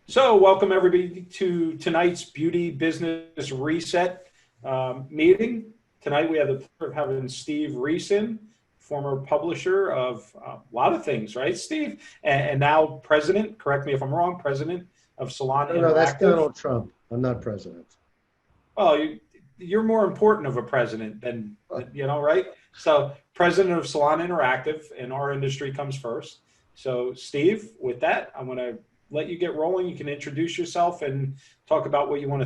So, welcome everybody to tonight's Beauty Business Reset meeting. Tonight we have the pleasure of having Steve Reiss in, former publisher of a lot of things, right, Steve? And now president, correct me if I'm wrong, president of Salon No, that's Interactive. Donald Trump. I'm not president. Well, you're more important of a president than, right? So, president of Salon Interactive, and our industry comes first. So, Steve, with that, I'm going to let you get rolling. You can introduce yourself and talk about what you want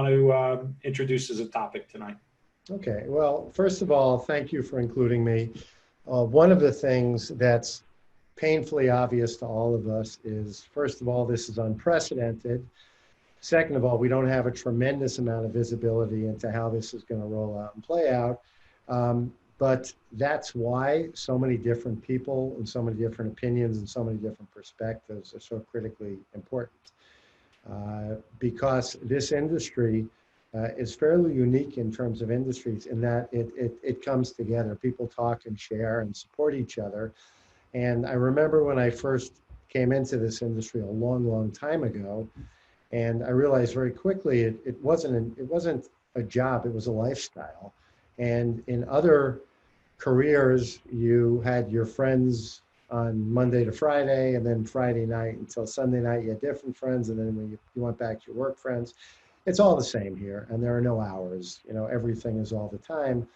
to introduce as a topic tonight. Okay, well, first of all, thank you for including me. One of the things that's painfully obvious to all of us is, first of all, this is unprecedented. Second of all, we don't have a tremendous amount of visibility into how this is going to roll out and play out. But that's why so many different people and so many different opinions and so many different perspectives are so critically important. Because this industry is fairly unique in terms of industries in that it comes together. People talk and share and support each other. And I remember when I first came into this industry a long, long time ago, and I realized very quickly it wasn't a job, it was a lifestyle. And in other careers, you had your friends on Monday to Friday, and then Friday night until Sunday night, you had different friends, and then when you went back to your work friends. It's all the same here, and there are no hours. Everything is all the time.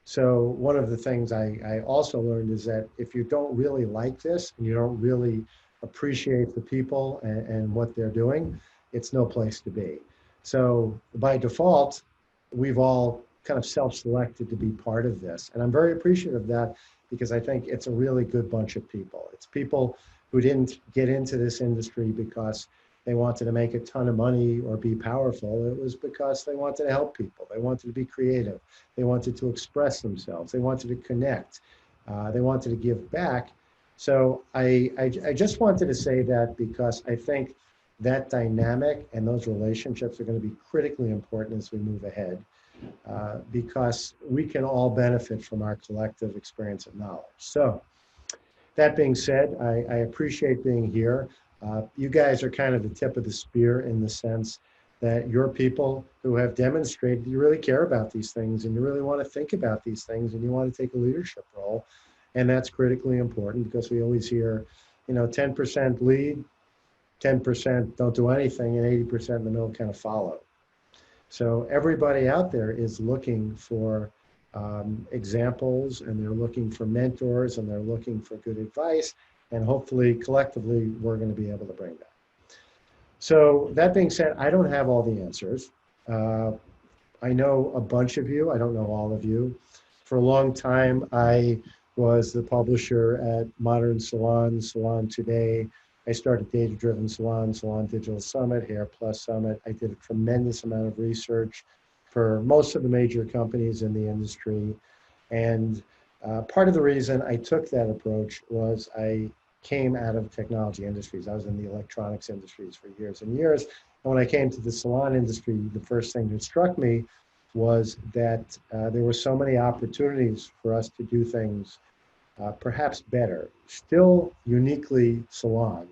So one of the things I also learned is that if you don't really like this and you don't really appreciate the people and what they're doing, it's no place to be. So by default, we've all kind of self-selected to be part of this. And I'm very appreciative of that because I think it's a really good bunch of people. It's people who didn't get into this industry because they wanted to make a ton of money or be powerful. It was because they wanted to help people. They wanted to be creative. They wanted to express themselves. They wanted to connect. They wanted to give back. So I just wanted to say that because I think that dynamic and those relationships are going to be critically important as we move ahead, because we can all benefit from our collective experience and knowledge. So that being said, I appreciate being here. You guys are kind of the tip of the spear in the sense that you're people who have demonstrated you really care about these things and you really want to think about these things and you want to take a leadership role. And that's critically important because we always hear, 10% lead, 10% don't do anything, and 80% in the middle kind of follow. So everybody out there is looking for examples, and they're looking for mentors, and they're looking for good advice, and hopefully collectively we're going to be able to bring that. So that being said, I don't have all the answers. I know a bunch of you. I don't know all of you. For a long time, I was the publisher at Modern Salon, Salon Today. I started Data Driven Salon, Salon Digital Summit, Hair Plus Summit. I did a tremendous amount of research for most of the major companies in the industry. And part of the reason I took that approach was I came out of technology industries. I was in the electronics industries for years and years. And when I came to the salon industry, the first thing that struck me was that there were so many opportunities for us to do things perhaps better, still uniquely salon,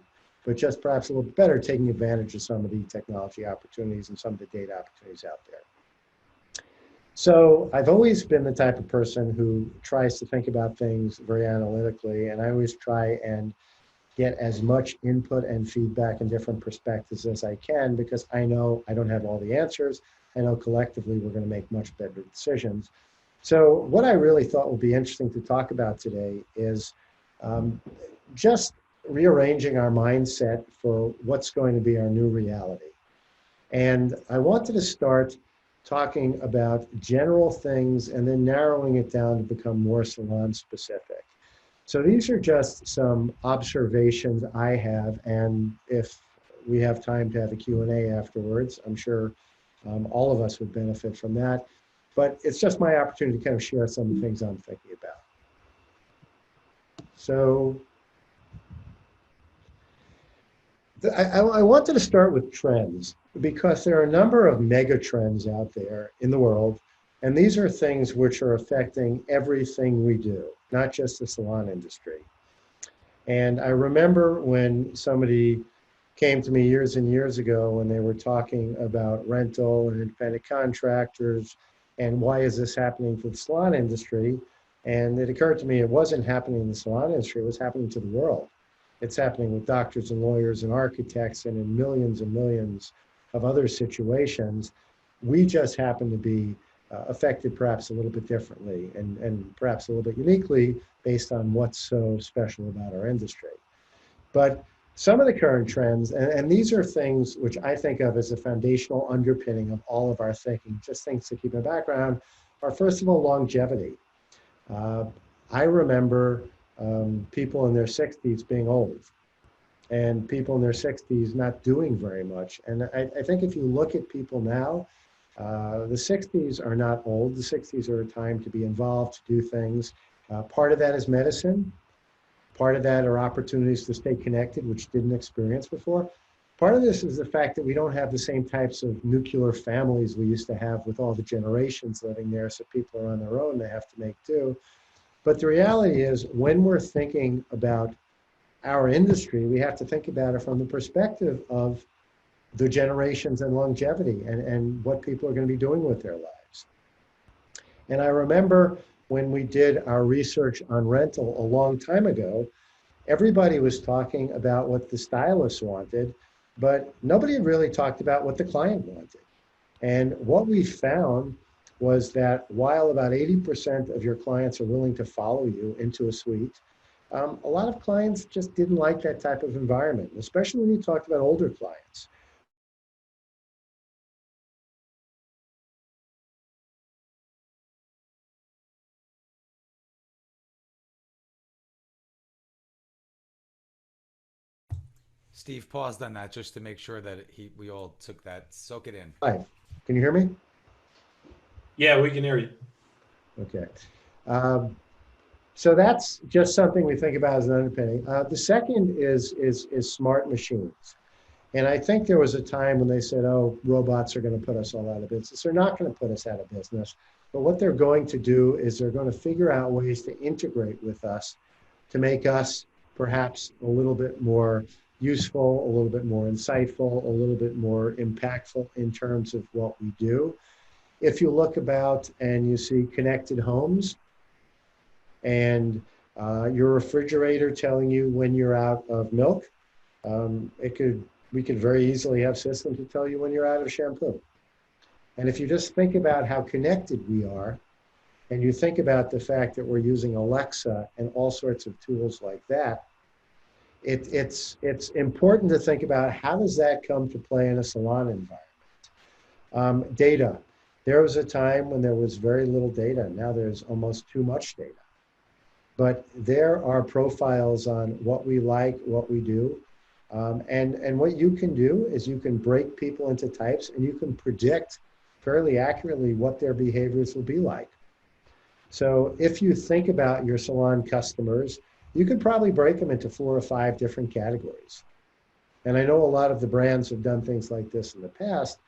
but just perhaps a little better, taking advantage of some of the technology opportunities and some of the data opportunities out there. So I've always been the type of person who tries to think about things very analytically, and I always try and get as much input and feedback and different perspectives as I can, because I know I don't have all the answers. I know collectively we're going to make much better decisions. So what I really thought would be interesting to talk about today is just rearranging our mindset for what's going to be our new reality. And I wanted to start talking about general things and then narrowing it down to become more salon specific. So these are just some observations I have, and if we have time to have a Q&A afterwards, I'm sure all of us would benefit from that. But it's just my opportunity to kind of share some of the things I'm thinking about. So I wanted to start with trends because there are a number of mega trends out there in the world, and these are things which are affecting everything we do, not just the salon industry. And I remember when somebody came to me years and years ago when they were talking about rental and independent contractors and why is this happening to the salon industry. And it occurred to me it wasn't happening in the salon industry, it was happening to the world. It's happening with doctors and lawyers and architects and in millions and millions of other situations. We just happen to be affected perhaps a little bit differently and perhaps a little bit uniquely based on what's so special about our industry. But some of the current trends, and these are things which I think of as a foundational underpinning of all of our thinking, just things to keep in the background, are first of all, longevity. Uh, I remember people in their 60s being old and people in their 60s not doing very much. And I think if you look at people now, the 60s are not old. The 60s are a time to be involved, to do things. Part of that is medicine. Part of that are opportunities to stay connected, which didn't experience before. Part of this is the fact that we don't have the same types of nuclear families we used to have with all the generations living there, so people are on their own, they have to make do. But the reality is, when we're thinking about our industry, we have to think about it from the perspective of the generations and longevity and what people are going to be doing with their lives. And I remember when we did our research on rental a long time ago, everybody was talking about what the stylists wanted, but nobody had really talked about what the client wanted. And what we found was that while about 80% of your clients are willing to follow you into a suite, a lot of clients just didn't like that type of environment, especially when you talked about older clients. Steve paused on that just to make sure that we all took that, soak it in. Hi, can you hear me? Yeah, we can hear you. Okay. Um, so that's just something we think about as an underpinning. The second is smart machines. And I think there was a time when they said, oh, robots are going to put us all out of business. They're not going to put us out of business. But what they're going to do is they're going to figure out ways to integrate with us to make us perhaps a little bit more useful, a little bit more insightful, a little bit more impactful in terms of what we do. If you look about and you see connected homes and your refrigerator telling you when you're out of milk, we could very easily have systems to tell you when you're out of shampoo. And if you just think about how connected we are, and you think about the fact that we're using Alexa and all sorts of tools like that, it's important to think about how does that come to play in a salon environment. Data. There was a time when there was very little data. Now there's almost too much data. But there are profiles on what we like, what we do. And what you can do is you can break people into types and you can predict fairly accurately what their behaviors will be like. So if you think about your salon customers, you could probably break them into 4 or 5 different categories. And I know a lot of the brands have done things like this in the past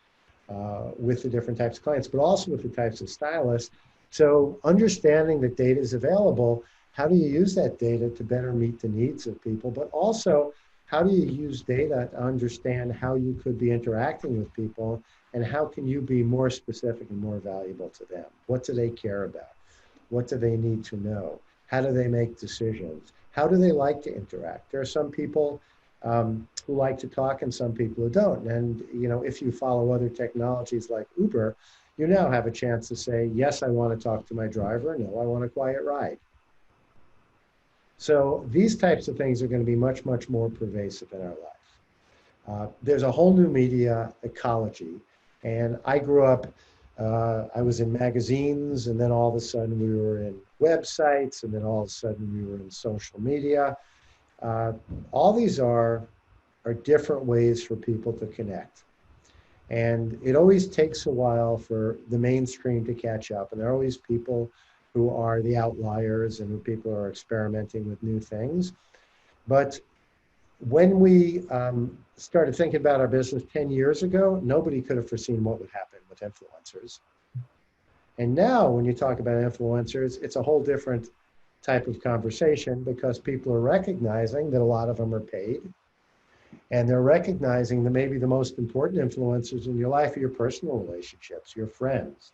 with the different types of clients, but also with the types of stylists. So understanding that data is available, how do you use that data to better meet the needs of people? But also, how do you use data to understand how you could be interacting with people and how can you be more specific and more valuable to them? What do they care about? What do they need to know? How do they make decisions? How do they like to interact? There are some people who like to talk and some people who don't. And if you follow other technologies like Uber, you now have a chance to say, yes, I want to talk to my driver. No, I want a quiet ride. So these types of things are going to be much, much more pervasive in our life. There's a whole new media ecology. And I grew up, I was in magazines, and then all of a sudden we were in websites, and then all of a sudden we were in social media. All these are different ways for people to connect. And it always takes a while for the mainstream to catch up. And there are always people who are the outliers and who people are experimenting with new things. But when we started thinking about our business 10 years ago, nobody could have foreseen what would happen with influencers. And now when you talk about influencers, it's a whole different type of conversation because people are recognizing that a lot of them are paid. And they're recognizing that maybe the most important influencers in your life are your personal relationships, your friends.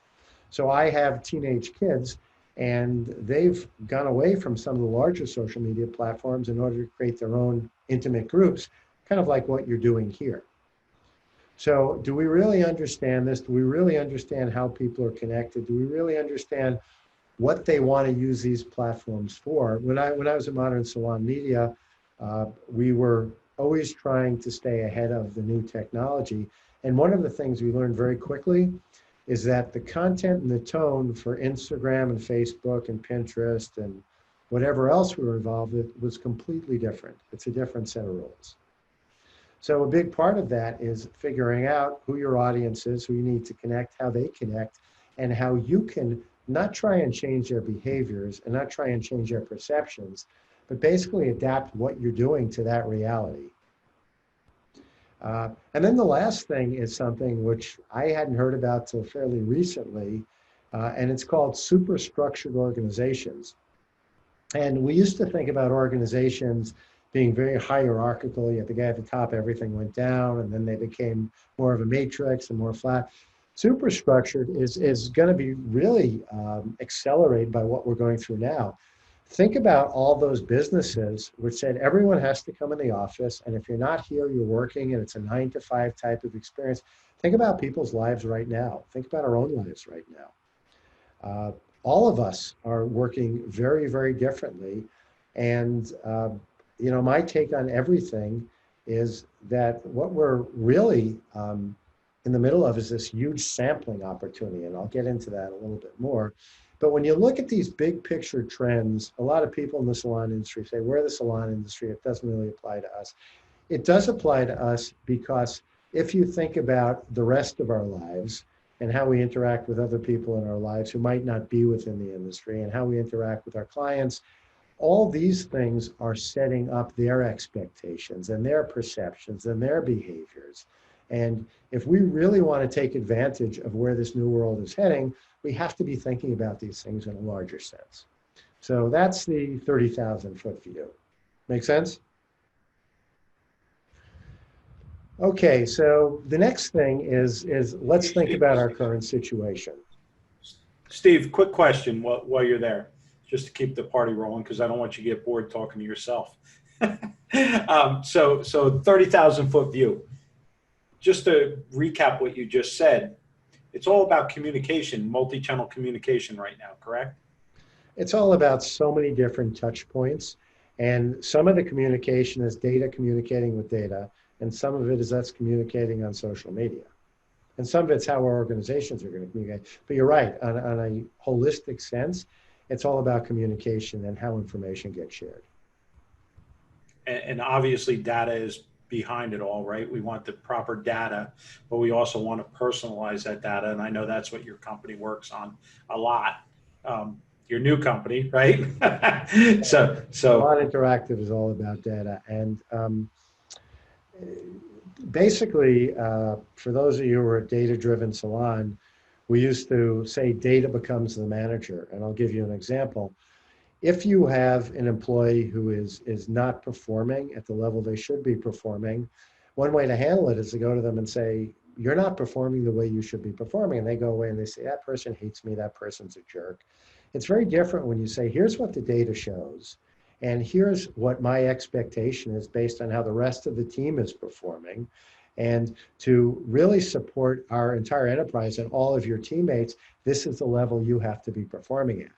So I have teenage kids, and they've gone away from some of the larger social media platforms in order to create their own intimate groups, kind of like what you're doing here. So do we really understand this? Do we really understand how people are connected? Do we really understand what they want to use these platforms for? When I was at Modern Salon Media, we were always trying to stay ahead of the new technology. And one of the things we learned very quickly is that the content and the tone for Instagram and Facebook and Pinterest and whatever else we were involved with was completely different. It's a different set of rules. So a big part of that is figuring out who your audience is, who you need to connect, how they connect, and how you can not try and change their behaviors and not try and change their perceptions, but basically adapt what you're doing to that reality. And then the last thing is something which I hadn't heard about till fairly recently, and it's called superstructured organizations. And we used to think about organizations being very hierarchical. You had the guy at the top, everything went down, and then they became more of a matrix and more flat. Superstructured is going to be really accelerated by what we're going through now. Think about all those businesses which said everyone has to come in the office, and if you're not here, you're working, and it's a 9-to-5 type of experience. Think about people's lives right now. Think about our own lives right now. All of us are working very, very differently, and you know, my take on everything is that what we're really in the middle of is this huge sampling opportunity, and I'll get into that a little bit more. But when you look at these big picture trends, a lot of people in the salon industry say, we're the salon industry, it doesn't really apply to us. It does apply to us because if you think about the rest of our lives and how we interact with other people in our lives who might not be within the industry and how we interact with our clients, all these things are setting up their expectations and their perceptions and their behaviors. And if we really want to take advantage of where this new world is heading, we have to be thinking about these things in a larger sense. So that's the 30,000-foot view. Make sense? Okay, so the next thing is let's think about our current situation. Steve, quick question while you're there, just to keep the party rolling, because I don't want you to get bored talking to yourself. So 30,000-foot view. Just to recap what you just said, it's all about communication, multi-channel communication right now, correct? It's all about so many different touch points, and some of the communication is data communicating with data, and some of it is us communicating on social media. And some of it's how our organizations are going to communicate. But you're right, on a holistic sense, it's all about communication and how information gets shared. And obviously data is behind it all, right? We want the proper data, but we also want to personalize that data. And I know that's what your company works on a lot. Your new company, right? So Salon Interactive is all about data. And basically, for those of you who are a data-driven salon, we used to say data becomes the manager. And I'll give you an example. If you have an employee who is not performing at the level they should be performing, one way to handle it is to go to them and say, you're not performing the way you should be performing. And they go away and they say, that person hates me, that person's a jerk. It's very different when you say, here's what the data shows, and here's what my expectation is based on how the rest of the team is performing. And to really support our entire enterprise and all of your teammates, this is the level you have to be performing at.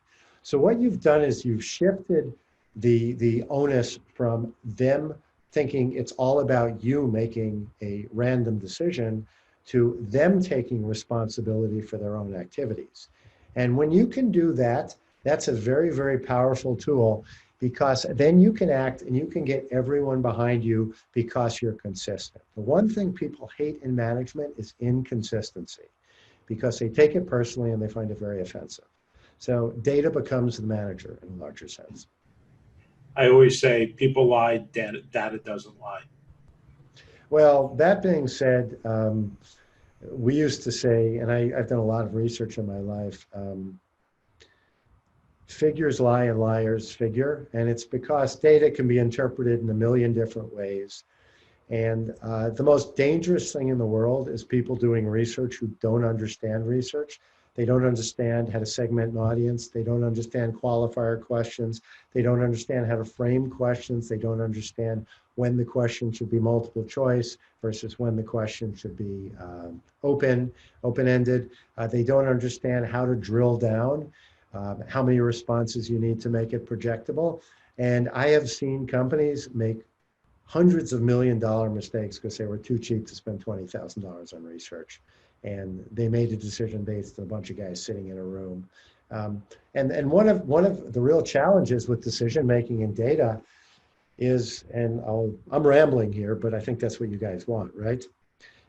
So what you've done is you've shifted the onus from them thinking it's all about you making a random decision to them taking responsibility for their own activities. And when you can do that, that's a very, very powerful tool, because then you can act and you can get everyone behind you because you're consistent. The one thing people hate in management is inconsistency, because they take it personally and they find it very offensive. So data becomes the manager in a larger sense. I always say people lie, data doesn't lie. Well, that being said, we used to say, and I've done a lot of research in my life, figures lie and liars figure, and it's because data can be interpreted in a million different ways. And the most dangerous thing in the world is people doing research who don't understand research. They don't understand how to segment an audience. They don't understand qualifier questions. They don't understand how to frame questions. They don't understand when the question should be multiple choice versus when the question should be open-ended. They don't understand how to drill down, how many responses you need to make it projectable. And I have seen companies make hundreds of $1 million mistakes because they were too cheap to spend $20,000 on research. And they made a decision based on a bunch of guys sitting in a room. And one of the real challenges with decision making in data is, and I'm rambling here, but I think that's what you guys want, right?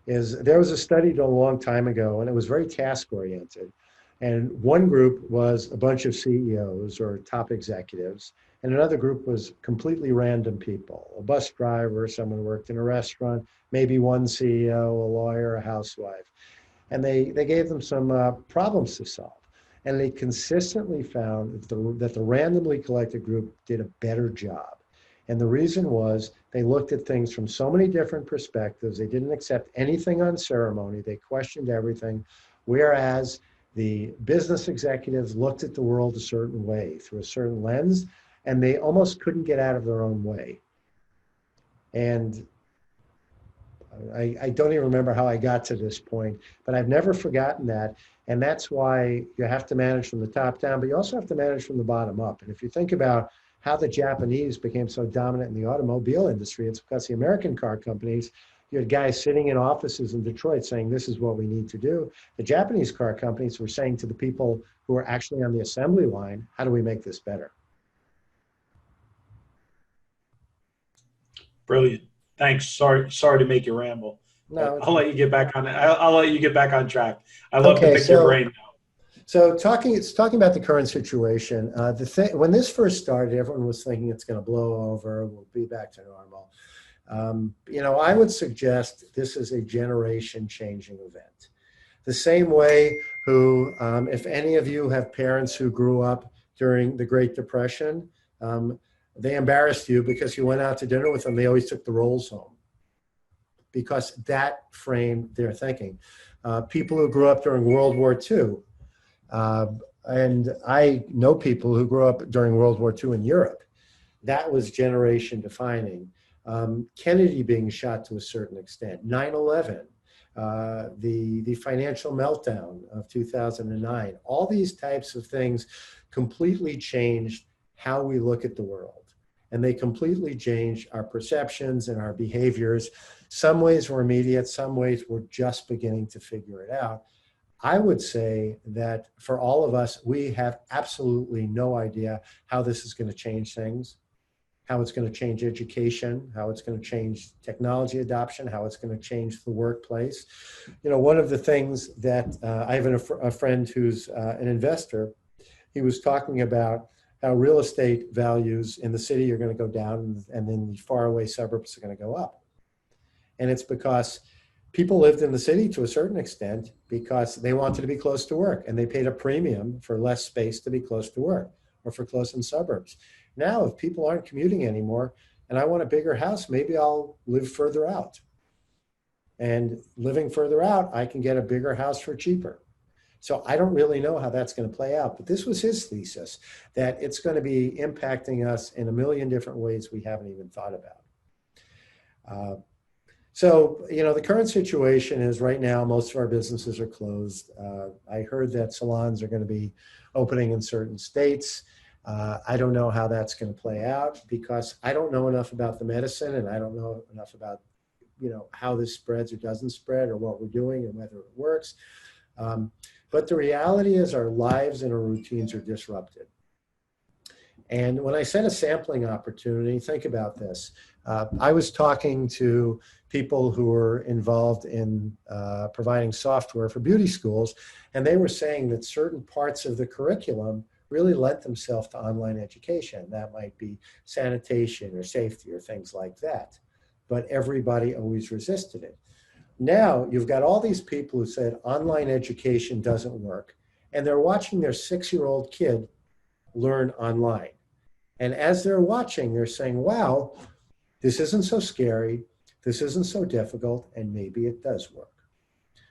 Is there was a study done a long time ago, and it was very task oriented. And one group was a bunch of CEOs or top executives, and another group was completely random people, a bus driver, someone who worked in a restaurant, maybe one CEO, a lawyer, a housewife. And they gave them some problems to solve. And they consistently found that the randomly collected group did a better job. And the reason was they looked at things from so many different perspectives. They didn't accept anything on ceremony. They questioned everything. Whereas the business executives looked at the world a certain way, through a certain lens, and they almost couldn't get out of their own way. And I don't even remember how I got to this point, but I've never forgotten that. And that's why you have to manage from the top down, but you also have to manage from the bottom up. And if you think about how the Japanese became so dominant in the automobile industry, it's because the American car companies, you had guys sitting in offices in Detroit saying, this is what we need to do. The Japanese car companies were saying to the people who were actually on the assembly line, how do we make this better? Brilliant. Thanks. Sorry to make you ramble. No, I'll let you get back on. I'll let you get back on track. I love to pick your brain now. So talking about the current situation, when this first started, everyone was thinking it's going to blow over. We'll be back to normal. I would suggest this is a generation-changing event. The same way if any of you have parents who grew up during the Great Depression, they embarrassed you because you went out to dinner with them. They always took the rolls home because that framed their thinking. People who grew up during World War II, and I know people who grew up during World War II in Europe. That was generation defining. Kennedy being shot to a certain extent, 9/11, the financial meltdown of 2009, all these types of things completely changed how we look at the world. And they completely changed our perceptions and our behaviors. Some ways were immediate, some ways we're just beginning to figure it out. I would say that for all of us, we have absolutely no idea how this is going to change things, how it's going to change education, how it's going to change technology adoption, how it's going to change the workplace. One of the things that I have a friend who's an investor, he was talking about how real estate values in the city are going to go down and then the faraway suburbs are going to go up. And it's because people lived in the city to a certain extent because they wanted to be close to work and they paid a premium for less space to be close to work or for close in suburbs. Now, if people aren't commuting anymore and I want a bigger house, maybe I'll live further out. And living further out, I can get a bigger house for cheaper. So I don't really know how that's going to play out, but this was his thesis, that it's going to be impacting us in a million different ways we haven't even thought about. So the current situation is right now, most of our businesses are closed. I heard that salons are going to be opening in certain states. I don't know how that's going to play out because I don't know enough about the medicine and I don't know enough about, how this spreads or doesn't spread or what we're doing and whether it works. But the reality is our lives and our routines are disrupted. And when I said a sampling opportunity, think about this. I was talking to people who were involved in providing software for beauty schools, and they were saying that certain parts of the curriculum really lent themselves to online education. That might be sanitation or safety or things like that. But everybody always resisted it. Now you've got all these people who said online education doesn't work, and they're watching their 6-year-old kid learn online. And as they're watching, they're saying, wow, this isn't so scary. This isn't so difficult, and maybe it does work.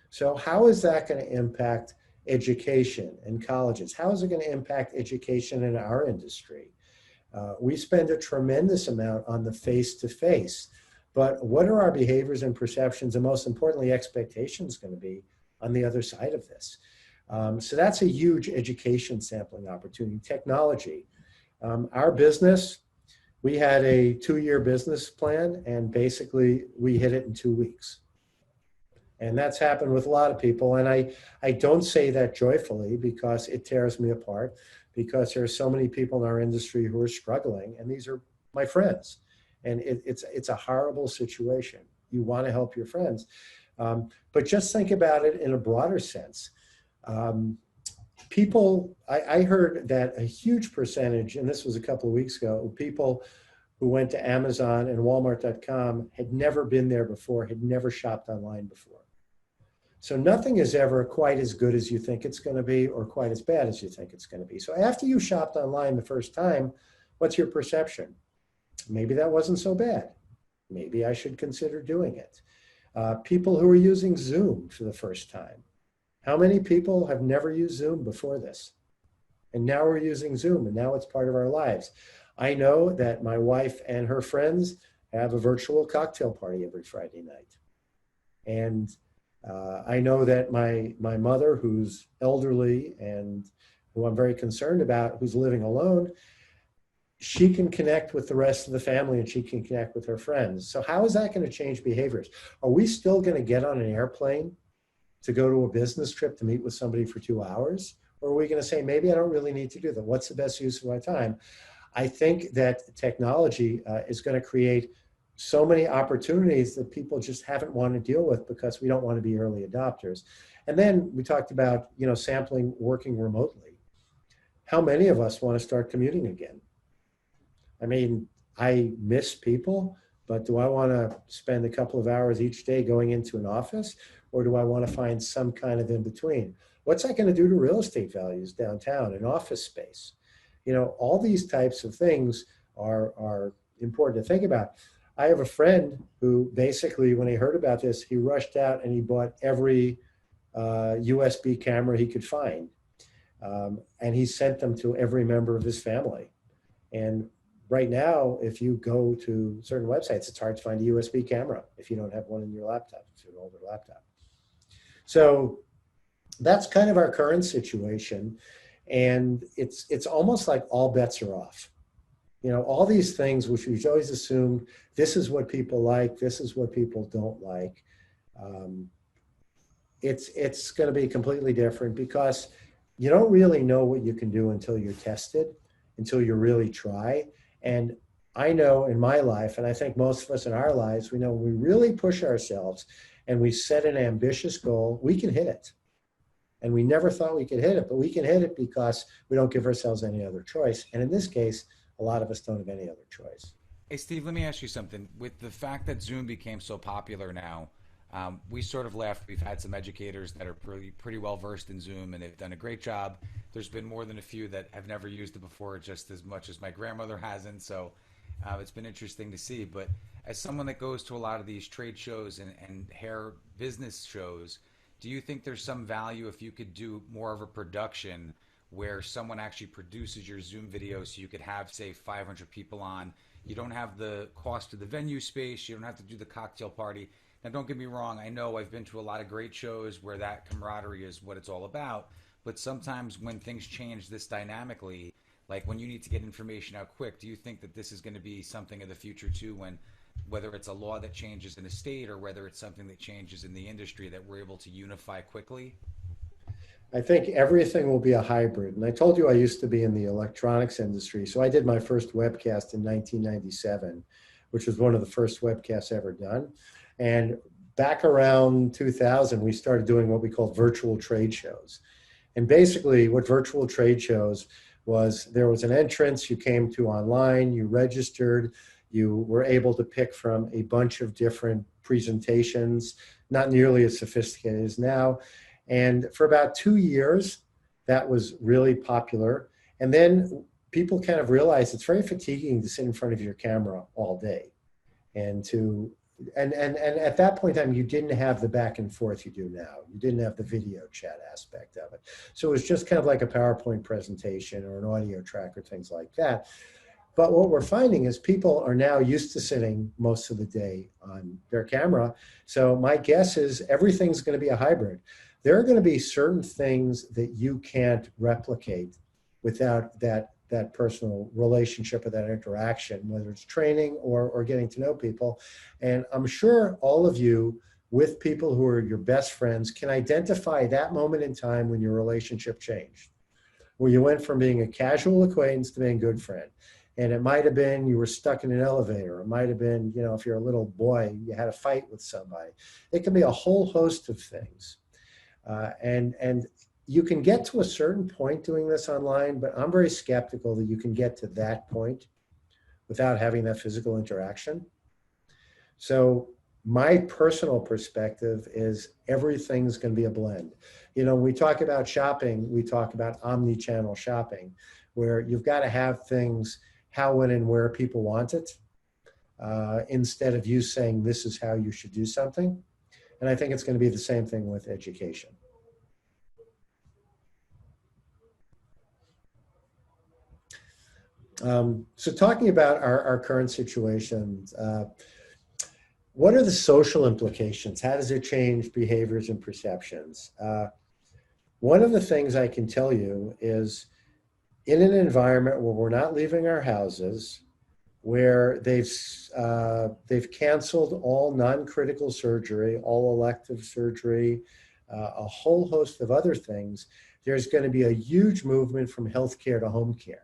So how is that going to impact education in colleges? How is it going to impact education in our industry? We spend a tremendous amount on the face-to-face, but what are our behaviors and perceptions, and most importantly, expectations going to be on the other side of this? So that's a huge education sampling opportunity. Technology. Our business, we had a 2-year business plan, and basically we hit it in 2 weeks. And that's happened with a lot of people. And I don't say that joyfully, because it tears me apart, because there are so many people in our industry who are struggling, and these are my friends. And it's a horrible situation. You want to help your friends. But just think about it in a broader sense. I heard that a huge percentage, and this was a couple of weeks ago, people who went to Amazon and Walmart.com had never been there before, had never shopped online before. So nothing is ever quite as good as you think it's going to be, or quite as bad as you think it's going to be. So after you shopped online the first time, what's your perception? Maybe that wasn't so bad. Maybe I should consider doing it. People who are using Zoom for the first time. How many people have never used Zoom before this? And now we're using Zoom, and now it's part of our lives. I know that my wife and her friends have a virtual cocktail party every Friday night. And I know that my mother, who's elderly and who I'm very concerned about, who's living alone, she can connect with the rest of the family, and she can connect with her friends. So how is that going to change behaviors? Are we still going to get on an airplane to go to a business trip to meet with somebody for 2 hours? Or are we going to say, maybe I don't really need to do that? What's the best use of my time? I think that technology is going to create so many opportunities that people just haven't wanted to deal with, because we don't want to be early adopters. And then we talked about, sampling working remotely. How many of us want to start commuting again? I mean, I miss people, but do I want to spend a couple of hours each day going into an office, or do I want to find some kind of in between? What's that going to do to real estate values downtown and office space? All these types of things are important to think about. I have a friend who basically, when he heard about this, he rushed out and he bought every USB camera he could find. And he sent them to every member of his family. And right now, if you go to certain websites, it's hard to find a USB camera if you don't have one in your laptop, if you're an older laptop. So that's kind of our current situation. And it's almost like all bets are off. All these things which we've always assumed, this is what people like, this is what people don't like. It's going to be completely different, because you don't really know what you can do until you're tested, until you really try. And I know in my life, and I think most of us in our lives, we know when we really push ourselves and we set an ambitious goal, we can hit it. And we never thought we could hit it, but we can hit it because we don't give ourselves any other choice. And in this case, a lot of us don't have any other choice. Hey, Steve, let me ask you something. With the fact that Zoom became so popular now, we sort of laughed. We've had some educators that are pretty well versed in Zoom, and they've done a great job. There's been more than a few that have never used it before, just as much as my grandmother hasn't. So it's been interesting to see. But as someone that goes to a lot of these trade shows and hair business shows, do you think there's some value if you could do more of a production where someone actually produces your Zoom video, so you could have, say, 500 people on? You don't have the cost of the venue space. You don't have to do the cocktail party. Now, don't get me wrong. I know I've been to a lot of great shows where that camaraderie is what it's all about. But sometimes when things change this dynamically, like when you need to get information out quick, do you think that this is going to be something of the future too, when whether it's a law that changes in a state or whether it's something that changes in the industry, that we're able to unify quickly? I think everything will be a hybrid. And I told you I used to be in the electronics industry. So I did my first webcast in 1997, which was one of the first webcasts ever done. And back around 2000, we started doing what we called virtual trade shows. And basically what virtual trade shows was, there was an entrance you came to online, you registered, you were able to pick from a bunch of different presentations, not nearly as sophisticated as now. And for about 2 years, that was really popular. And then people kind of realized it's very fatiguing to sit in front of your camera all day and to and at that point in time, you didn't have the back and forth you do now. You didn't have the video chat aspect of it. So it was just kind of like a PowerPoint presentation or an audio track or things like that. But what we're finding is people are now used to sitting most of the day on their camera. So my guess is everything's going to be a hybrid. There are going to be certain things that you can't replicate without that personal relationship or that interaction, whether it's training or getting to know people. And I'm sure all of you with people who are your best friends can identify that moment in time when your relationship changed, where you went from being a casual acquaintance to being a good friend. And it might have been you were stuck in an elevator. It might have been, you know, if you're a little boy, you had a fight with somebody. It can be a whole host of things. And you can get to a certain point doing this online, but I'm very skeptical that you can get to that point without having that physical interaction. So my personal perspective is everything's going to be a blend. You know, when we talk about shopping, we talk about omni-channel shopping, where you've got to have things how, when, and where people want it, instead of you saying this is how you should do something. And I think it's going to be the same thing with education. So talking about our current situation, what are the social implications? How does it change behaviors and perceptions? One of the things I can tell you is in an environment where we're not leaving our houses, where they've canceled all non-critical surgery, all elective surgery, a whole host of other things, there's going to be a huge movement from healthcare to home care.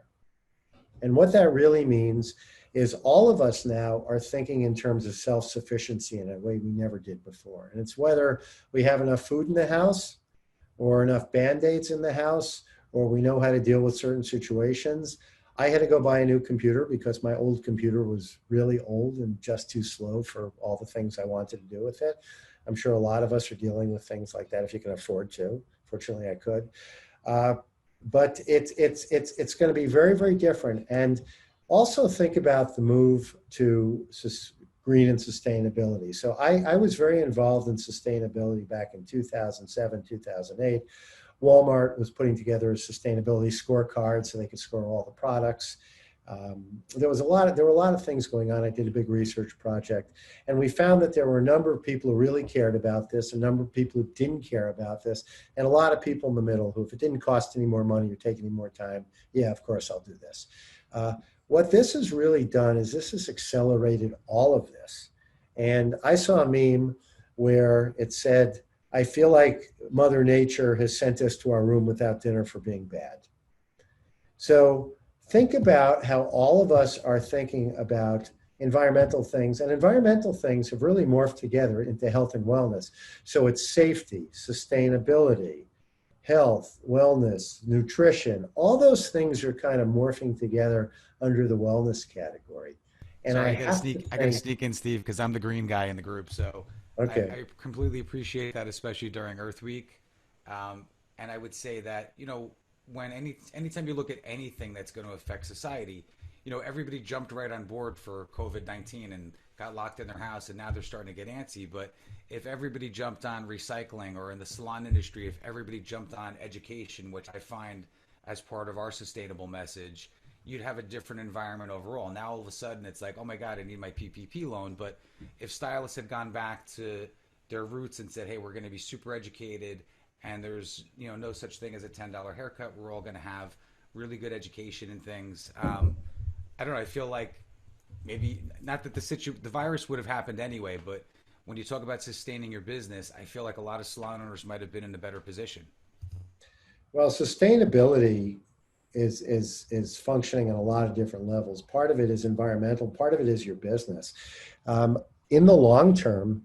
And what that really means is all of us now are thinking in terms of self-sufficiency in a way we never did before. And it's whether we have enough food in the house or enough Band-Aids in the house, or we know how to deal with certain situations. I had to go buy a new computer because my old computer was really old and just too slow for all the things I wanted to do with it. I'm sure a lot of us are dealing with things like that if you can afford to. Fortunately, I could. But it's going to be very, very different. And also think about the move to green and sustainability. So I was very involved in sustainability back in 2007, 2008. Walmart was putting together a sustainability scorecard so they could score all the products. There were a lot of things going on. I did a big research project, and we found that there were a number of people who really cared about this, a number of people who didn't care about this, and a lot of people in the middle who, if it didn't cost any more money or take any more time, yeah, of course I'll do this. What this has really done is this has accelerated all of this. And I saw a meme where it said, I feel like Mother Nature has sent us to our room without dinner for being bad. So think about how all of us are thinking about environmental things, and environmental things have really morphed together into health and wellness. So it's safety, sustainability, health, wellness, nutrition, all those things are kind of morphing together under the wellness category. And Sorry, I gotta sneak in, Steve, because I'm the green guy in the group. So okay. I completely appreciate that, especially during Earth Week. And I would say that, you know, anytime you look at anything that's going to affect society, you know, everybody jumped right on board for COVID-19 and got locked in their house, and now they're starting to get antsy. But if everybody jumped on recycling, or in the salon industry, if everybody jumped on education, which I find as part of our sustainable message, you'd have a different environment overall. Now all of a sudden it's like, oh my God, I need my PPP loan. But if stylists had gone back to their roots and said, hey, we're going to be super educated, and there's, you know, no such thing as a $10 haircut, we're all going to have really good education and things. I don't know. I feel like maybe not that the virus would have happened anyway, but when you talk about sustaining your business, I feel like a lot of salon owners might have been in a better position. Well, sustainability is functioning on a lot of different levels. Part of it is environmental. Part of it is your business. In the long term,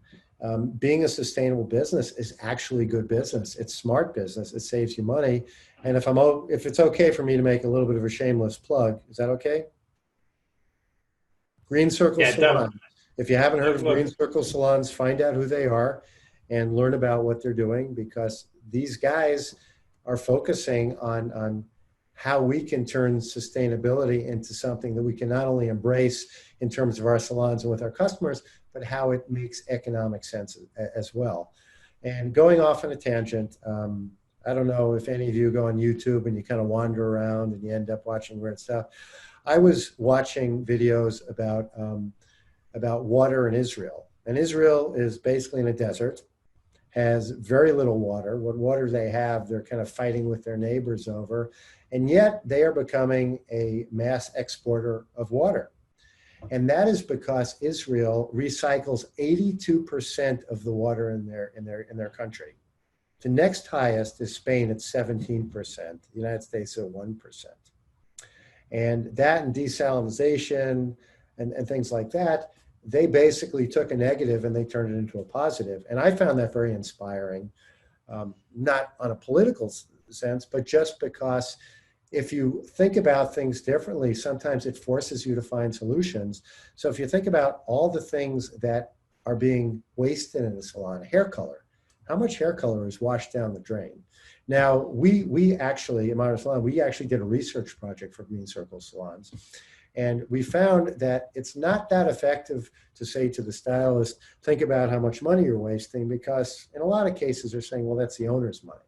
being a sustainable business is actually good business. It's smart business. It saves you money. And if it's okay for me to make a little bit of a shameless plug, is that okay? Green Circle Salon. If you haven't heard of Green Circle Salons, find out who they are and learn about what they're doing, because these guys are focusing on how we can turn sustainability into something that we can not only embrace in terms of our salons and with our customers, but but how it makes economic sense as well. And going off on a tangent, I don't know if any of you go on YouTube and you kind of wander around and you end up watching weird stuff. I was watching videos about water in Israel. And Israel is basically in a desert, has very little water. What water they have, they're kind of fighting with their neighbors over. And yet they are becoming a mass exporter of water. And that is because Israel recycles 82% of the water in their country. The next highest is Spain at 17%, the United States at 1%. And that and desalinization and things like that, they basically took a negative and they turned it into a positive. And I found that very inspiring, not on a political sense, but just because if you think about things differently, sometimes it forces you to find solutions. So if you think about all the things that are being wasted in the salon, hair color, how much hair color is washed down the drain? Now, we actually, in Modern Salon, we actually did a research project for Green Circle salons. And we found that it's not that effective to say to the stylist, think about how much money you're wasting, because in a lot of cases they're saying, well, that's the owner's money.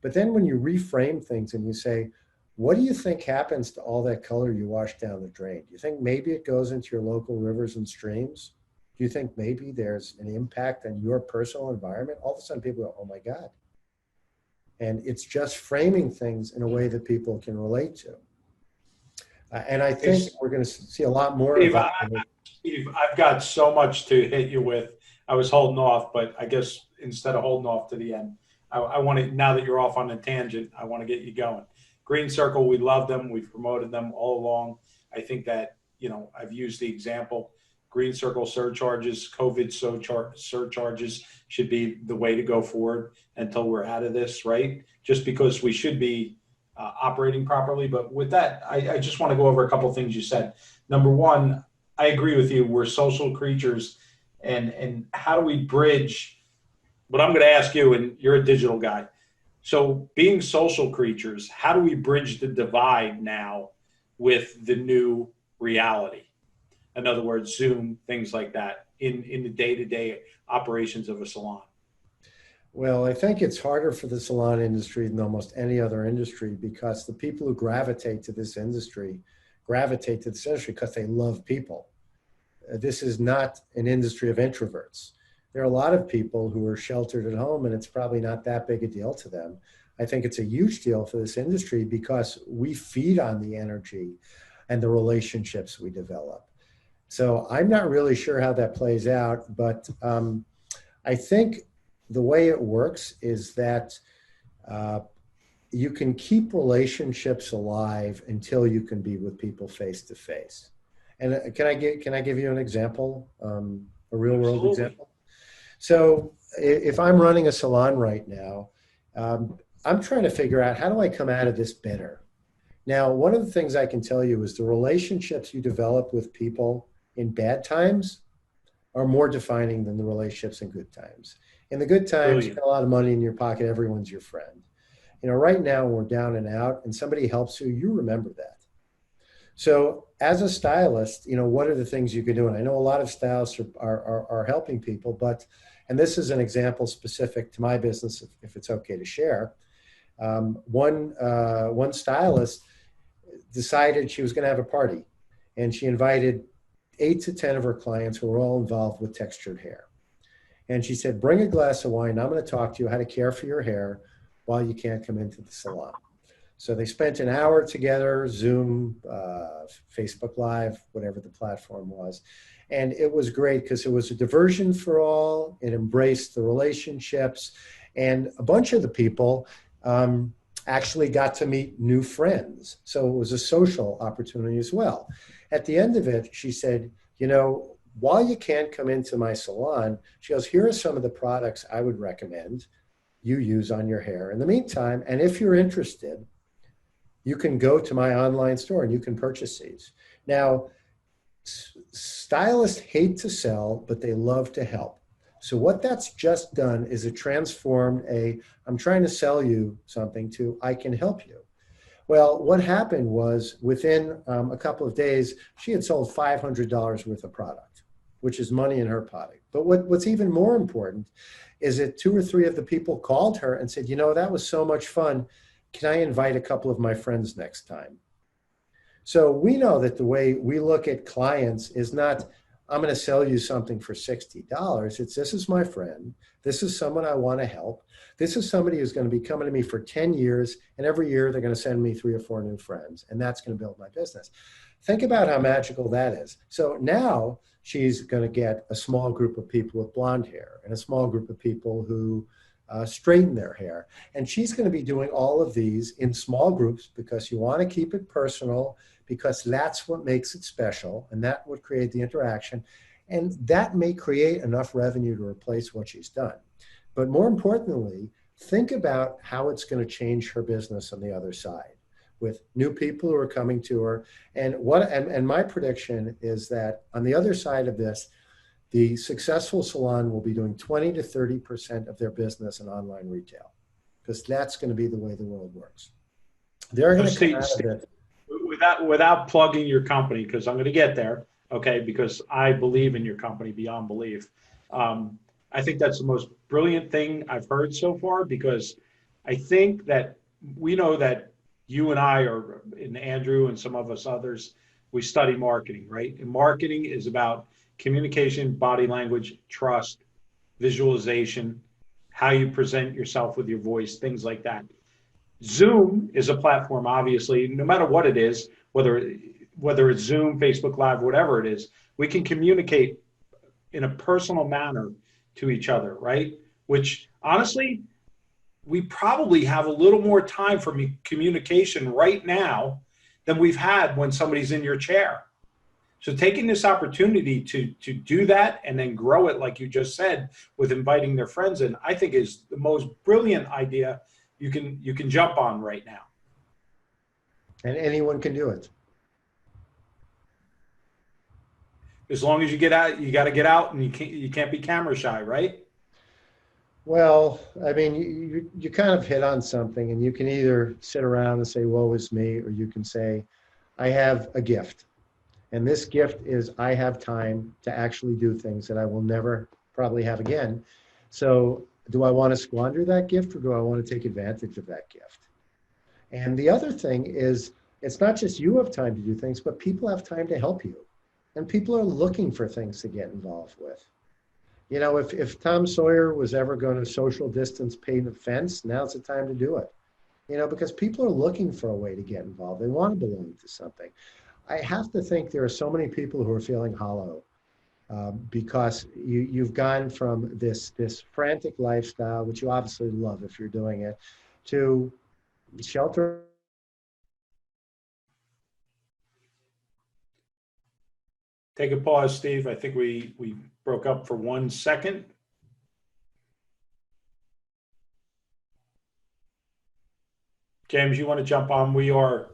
But then when you reframe things and you say, what do you think happens to all that color you wash down the drain? Do you think maybe it goes into your local rivers and streams? Do you think maybe there's an impact on your personal environment? All of a sudden people go, oh my God. And it's just framing things in a way that people can relate to. And I think we're going to see a lot more of that. Steve, I've got so much to hit you with. I was holding off, but I guess instead of holding off to the end, I want to, now that you're off on a tangent, I want to get you going. Green Circle, we love them. We've promoted them all along. I think that, you know, I've used the example, Green Circle surcharges, COVID surcharges should be the way to go forward until we're out of this, right? Just because we should be operating properly. But with that, I just want to go over a couple of things you said. Number one, I agree with you. We're social creatures. And how do we bridge? But I'm going to ask you, and you're a digital guy. So being social creatures, how do we bridge the divide now with the new reality? In other words, Zoom, things like that, in the day-to-day operations of a salon? Well, I think it's harder for the salon industry than almost any other industry, because the people who gravitate to this industry because they love people. This is not an industry of introverts. There are a lot of people who are sheltered at home, and it's probably not that big a deal to them. I think it's a huge deal for this industry because we feed on the energy and the relationships we develop. So I'm not really sure how that plays out, but I think the way it works is that you can keep relationships alive until you can be with people face to face. And can I give you an example, a real world example? So if I'm running a salon right now, I'm trying to figure out, how do I come out of this better? Now, one of the things I can tell you is the relationships you develop with people in bad times are more defining than the relationships in good times. In the good times, you got a lot of money in your pocket, everyone's your friend. You know, right now we're down and out and somebody helps you, you remember that. So as a stylist, you know, what are the things you can do? And I know a lot of stylists are helping people, but, and this is an example specific to my business, if it's okay to share. One stylist decided she was going to have a party, and she invited 8 to 10 of her clients who were all involved with textured hair. And she said, bring a glass of wine. I'm going to talk to you how to care for your hair while you can't come into the salon. So they spent an hour together, Zoom, Facebook Live, whatever the platform was. And it was great because it was a diversion for all. It embraced the relationships. And a bunch of the people actually got to meet new friends. So it was a social opportunity as well. At the end of it, she said, you know, while you can't come into my salon, she goes, here are some of the products I would recommend you use on your hair in the meantime. And if you're interested, you can go to my online store and you can purchase these. Now, stylists hate to sell, but they love to help. So what that's just done is it transformed I'm trying to sell you something to, I can help you. Well, what happened was within a couple of days, she had sold $500 worth of product. which is money in her pocket. But what's even more important is that 2 or 3 of the people called her and said, that was so much fun. Can I invite a couple of my friends next time? So we know that the way we look at clients is not, I'm going to sell you something for $60. It's, this is my friend. This is someone I want to help. This is somebody who's going to be coming to me for 10 years, and every year they're going to send me 3 or 4 new friends, and that's going to build my business. Think about how magical that is. So now she's going to get a small group of people with blonde hair and a small group of people who straighten their hair. And she's going to be doing all of these in small groups because you want to keep it personal, because that's what makes it special, and that would create the interaction. And that may create enough revenue to replace what she's done. But more importantly, think about how it's going to change her business on the other side with new people who are coming to her. And my prediction is that on the other side of this, the successful salon will be doing 20 to 30% of their business in online retail, because that's going to be the way the world works. They're going to come out of this. Without plugging your company, because I'm going to get there, okay, because I believe in your company beyond belief. I think that's the most brilliant thing I've heard so far, because I think that we know that you and I are, and Andrew and some of us others, we study marketing, right? And marketing is about communication, body language, trust, visualization, how you present yourself with your voice, things like that. Zoom is a platform, obviously, no matter what it is, whether it's Zoom, Facebook Live, whatever it is, we can communicate in a personal manner to each other, right? Which honestly, we probably have a little more time for communication right now than we've had when somebody's in your chair. So taking this opportunity to do that and then grow it, like you just said, with inviting their friends in, I think is the most brilliant idea you can jump on right now. And anyone can do it. As long as you get out, you got to get out, and you can't be camera shy, right? Well, I mean, you kind of hit on something, and you can either sit around and say, woe is me, or you can say, I have a gift. And this gift is I have time to actually do things that I will never probably have again. So do I want to squander that gift, or do I want to take advantage of that gift? And the other thing is, it's not just you have time to do things, but people have time to help you. And people are looking for things to get involved with. If Tom Sawyer was ever going to social distance paint a fence, now's the time to do it. Because people are looking for a way to get involved. They want to belong to something. I have to think there are so many people who are feeling hollow because you've gone from this frantic lifestyle, which you obviously love if you're doing it, to shelter. Take a pause, Steve. I think we broke up for 1 second. James, you want to jump on? We're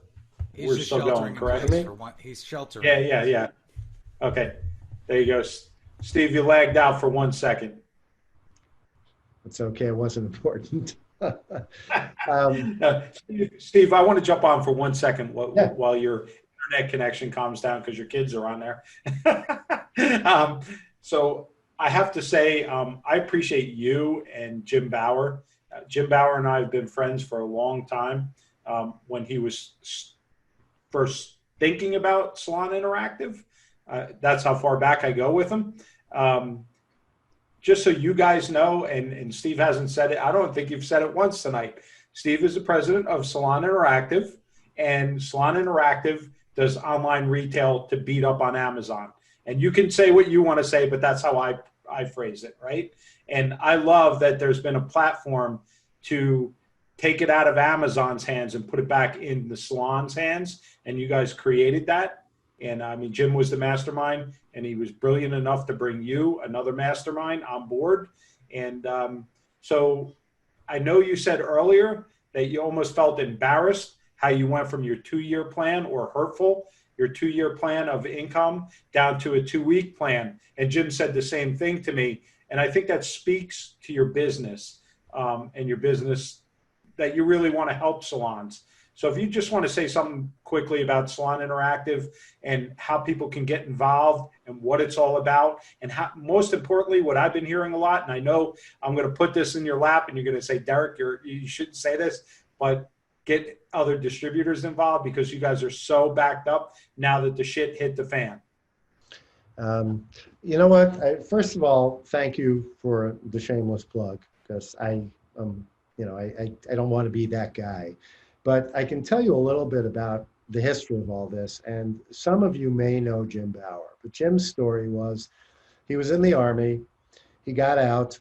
still going, correct? He's sheltering. Yeah. Okay, there you go. Steve, you lagged out for 1 second. It's okay. It wasn't important. Steve, I want to jump on for 1 second Yeah. while your internet connection calms down, because your kids are on there. So I have to say, I appreciate you and Jim Bauer. Jim Bauer and I have been friends for a long time. When he was first thinking about Salon Interactive, that's how far back I go with him. Just so you guys know, and Steve hasn't said it, I don't think you've said it once tonight. Steve is the president of Salon Interactive, and Salon Interactive does online retail to beat up on Amazon. And you can say what you want to say, but that's how I phrase it, right? And I love that there's been a platform to take it out of Amazon's hands and put it back in the salon's hands. And you guys created that. And I mean, Jim was the mastermind, and he was brilliant enough to bring you, another mastermind, on board. And so I know you said earlier that you almost felt embarrassed how you went from your 2-year plan, or hurtful, your 2-year plan of income, down to a 2-week plan. And Jim said the same thing to me. And I think that speaks to your business and your business, that you really want to help salons. So if you just want to say something quickly about Salon Interactive and how people can get involved and what it's all about, and how, most importantly, what I've been hearing a lot, and I know I'm going to put this in your lap and you're going to say, Derek, you shouldn't say this, but get other distributors involved because you guys are so backed up now that the shit hit the fan. You know what? First of all, thank you for the shameless plug, because I don't want to be that guy. But I can tell you a little bit about the history of all this. And some of you may know Jim Bauer. But Jim's story was he was in the Army. He got out.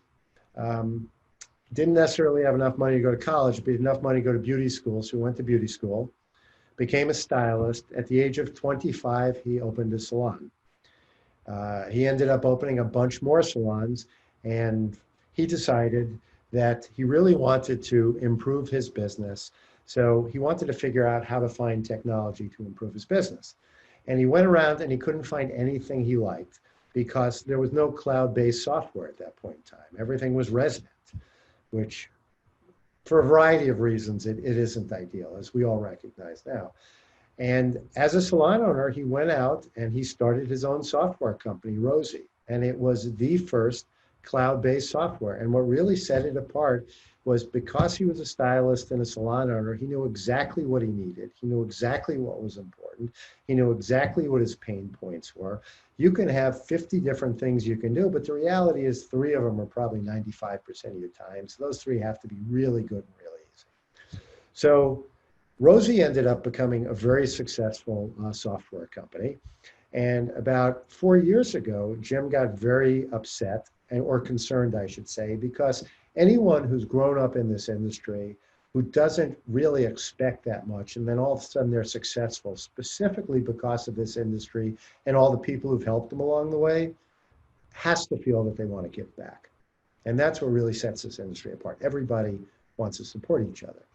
Didn't necessarily have enough money to go to college, but enough money to go to beauty school. So he went to beauty school, became a stylist. At the age of 25, he opened a salon. He ended up opening a bunch more salons, and he decided that he really wanted to improve his business. So he wanted to figure out how to find technology to improve his business. And he went around and he couldn't find anything he liked because there was no cloud-based software at that point in time. Everything was resident, which for a variety of reasons, it isn't ideal, as we all recognize now. And as a salon owner, he went out and he started his own software company, Rosie. And it was the first cloud-based software. And what really set it apart was because he was a stylist and a salon owner, he knew exactly what he needed. He knew exactly what was important. He knew exactly what his pain points were. You can have 50 different things you can do, but the reality is 3 of them are probably 95% of your time. So those 3 have to be really good and really easy. So Rosie ended up becoming a very successful software company. And about 4 years ago, Jim got very upset, or concerned, I should say, because anyone who's grown up in this industry who doesn't really expect that much, and then all of a sudden they're successful, specifically because of this industry and all the people who've helped them along the way, has to feel that they want to give back. And that's what really sets this industry apart. Everybody wants to support each other.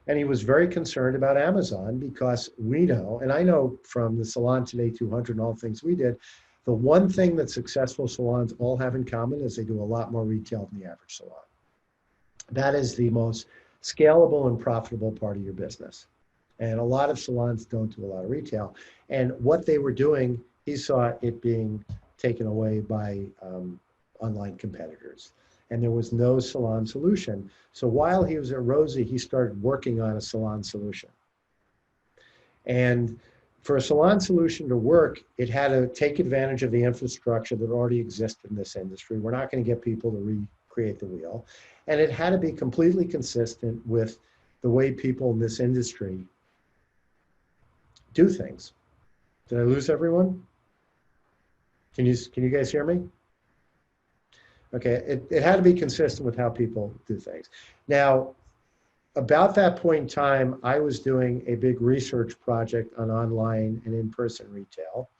And he was very concerned about Amazon because we know, and I know from the Salon Today 200 and all the things we did, the one thing that successful salons all have in common is they do a lot more retail than the average salon. That is the most scalable and profitable part of your business. And a lot of salons don't do a lot of retail. And what they were doing, he saw it being taken away by online competitors. And there was no salon solution. So while he was at Rosie, he started working on a salon solution. And for a salon solution to work, it had to take advantage of the infrastructure that already existed in this industry. We're not going to get people to recreate the wheel. And it had to be completely consistent with the way people in this industry do things. Did I lose everyone? Can you guys hear me? Okay, it had to be consistent with how people do things. Now, about that point in time, I was doing a big research project on online and in-person retail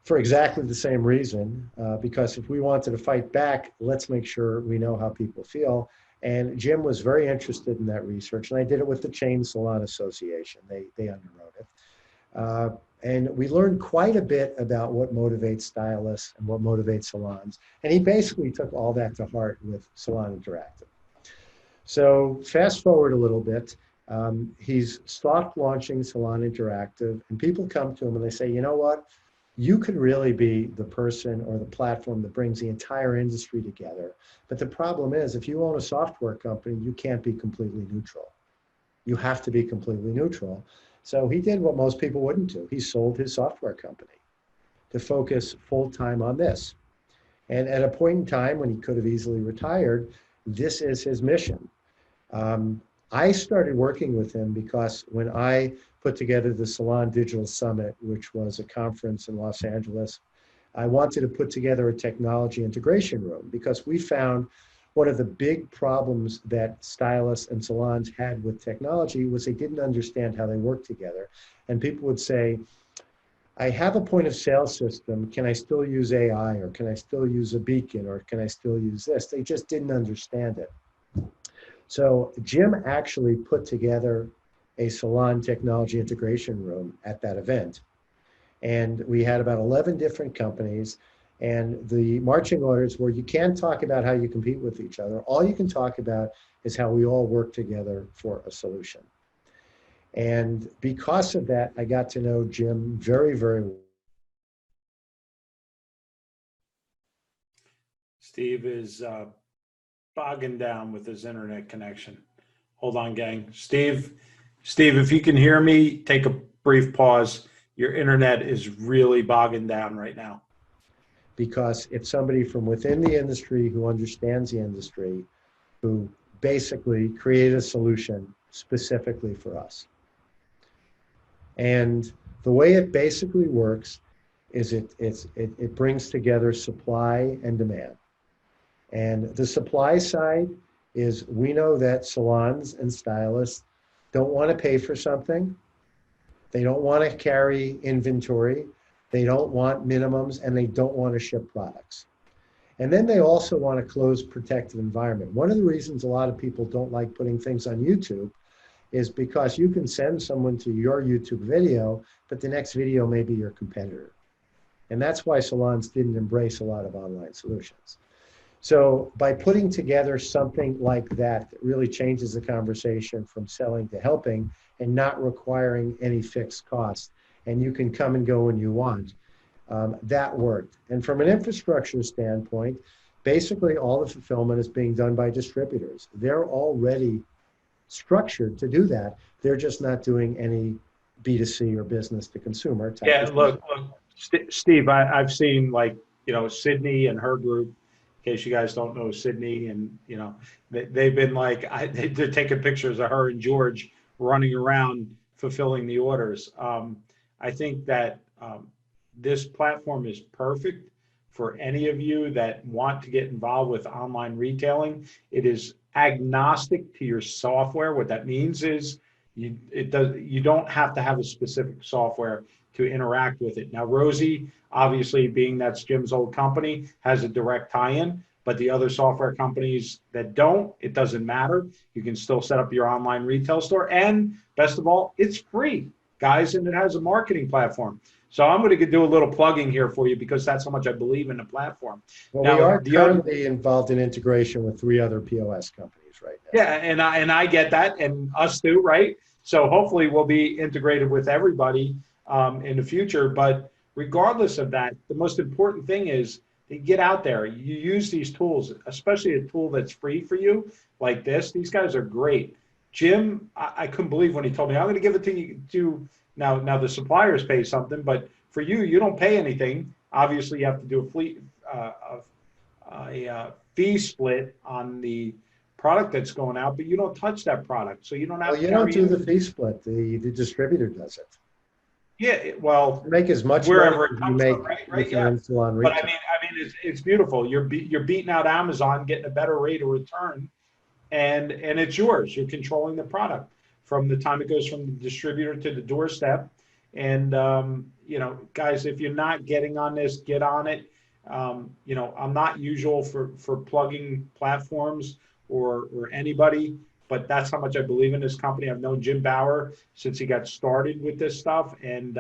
for exactly the same reason, because if we wanted to fight back, let's make sure we know how people feel. And Jim was very interested in that research, and I did it with the Chain Salon Association. They underwrote it. And we learned quite a bit about what motivates stylists and what motivates salons. And he basically took all that to heart with Salon Interactive. So fast forward a little bit, he's soft launching Salon Interactive, and people come to him and they say, you know what? You could really be the person or the platform that brings the entire industry together. But the problem is, if you own a software company, you can't be completely neutral. You have to be completely neutral. So he did what most people wouldn't do. He sold his software company to focus full-time on this. And at a point in time when he could have easily retired, this is his mission. I started working with him because when I put together the Salon Digital Summit, which was a conference in Los Angeles, I wanted to put together a technology integration room because we found one of the big problems that stylists and salons had with technology was they didn't understand how they work together. And people would say, I have a point of sale system. Can I still use AI, or can I still use a beacon, or can I still use this? They just didn't understand it. So Jim actually put together a salon technology integration room at that event. And we had about 11 different companies. And the marching orders were you can't talk about how you compete with each other. All you can talk about is how we all work together for a solution. And because of that, I got to know Jim very, very well. Steve is bogging down with his internet connection. Hold on, gang. Steve, if you can hear me, take a brief pause. Your internet is really bogging down right now. Because it's somebody from within the industry who understands the industry, who basically created a solution specifically for us. And the way it basically works is it brings together supply and demand. And the supply side is we know that salons and stylists don't want to pay for something. They don't want to carry inventory. They don't want minimums, and they don't want to ship products. And then they also want a closed, protected environment. One of the reasons a lot of people don't like putting things on YouTube is because you can send someone to your YouTube video, but the next video may be your competitor. And that's why salons didn't embrace a lot of online solutions. So by putting together something like that really changes the conversation from selling to helping and not requiring any fixed costs, and you can come and go when you want, that worked. And from an infrastructure standpoint, basically all the fulfillment is being done by distributors. They're already structured to do that. They're just not doing any B2C or business to consumer type. Yeah, look, Steve, I've seen, like, Sydney and her group, in case you guys don't know Sydney, and, they've been like, they're taking pictures of her and George running around fulfilling the orders. I think that this platform is perfect for any of you that want to get involved with online retailing. It is agnostic to your software. What that means is you don't have to have a specific software to interact with it. Now, Rosie, obviously, being that's Jim's old company, has a direct tie-in, but the other software companies that don't, it doesn't matter. You can still set up your online retail store, and best of all, it's free, guys, and it has a marketing platform. So I'm going to do a little plugging here for you because that's how much I believe in the platform. Well, now, we are currently involved in integration with 3 other POS companies right now. Yeah, and I get that, and us too, right? So hopefully we'll be integrated with everybody in the future. But regardless of that, the most important thing is to get out there. You use these tools, especially a tool that's free for you like this. These guys are great. Jim, I couldn't believe when he told me, I'm going to give it to you. Now the suppliers pay something, but for you, you don't pay anything. Obviously, you have to do a fee split on the product that's going out, but you don't touch that product, so you don't have. Well, you don't do the fee split. The distributor does it. Yeah, well, you make as much wherever money it comes as you from, make right? your in-salon retail. But I mean, it's beautiful. You're beating out Amazon, getting a better rate of return, and it's yours. You're controlling the product from the time it goes from the distributor to the doorstep. And guys, if you're not getting on this, get on it. I'm not usual for plugging platforms or anybody, but that's how much I believe in this company. I've known Jim Bauer since he got started with this stuff, and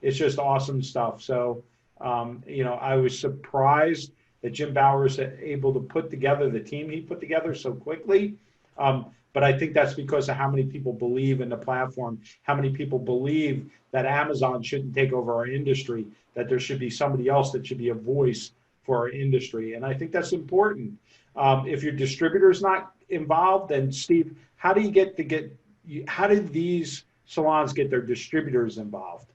it's just awesome stuff. So, I was surprised that Jim Bauer is able to put together the team he put together so quickly. But I think that's because of how many people believe in the platform, how many people believe that Amazon shouldn't take over our industry, that there should be somebody else that should be a voice for our industry. And I think that's important. If your distributor is not involved, then Steve, how do how did these salons get their distributors involved?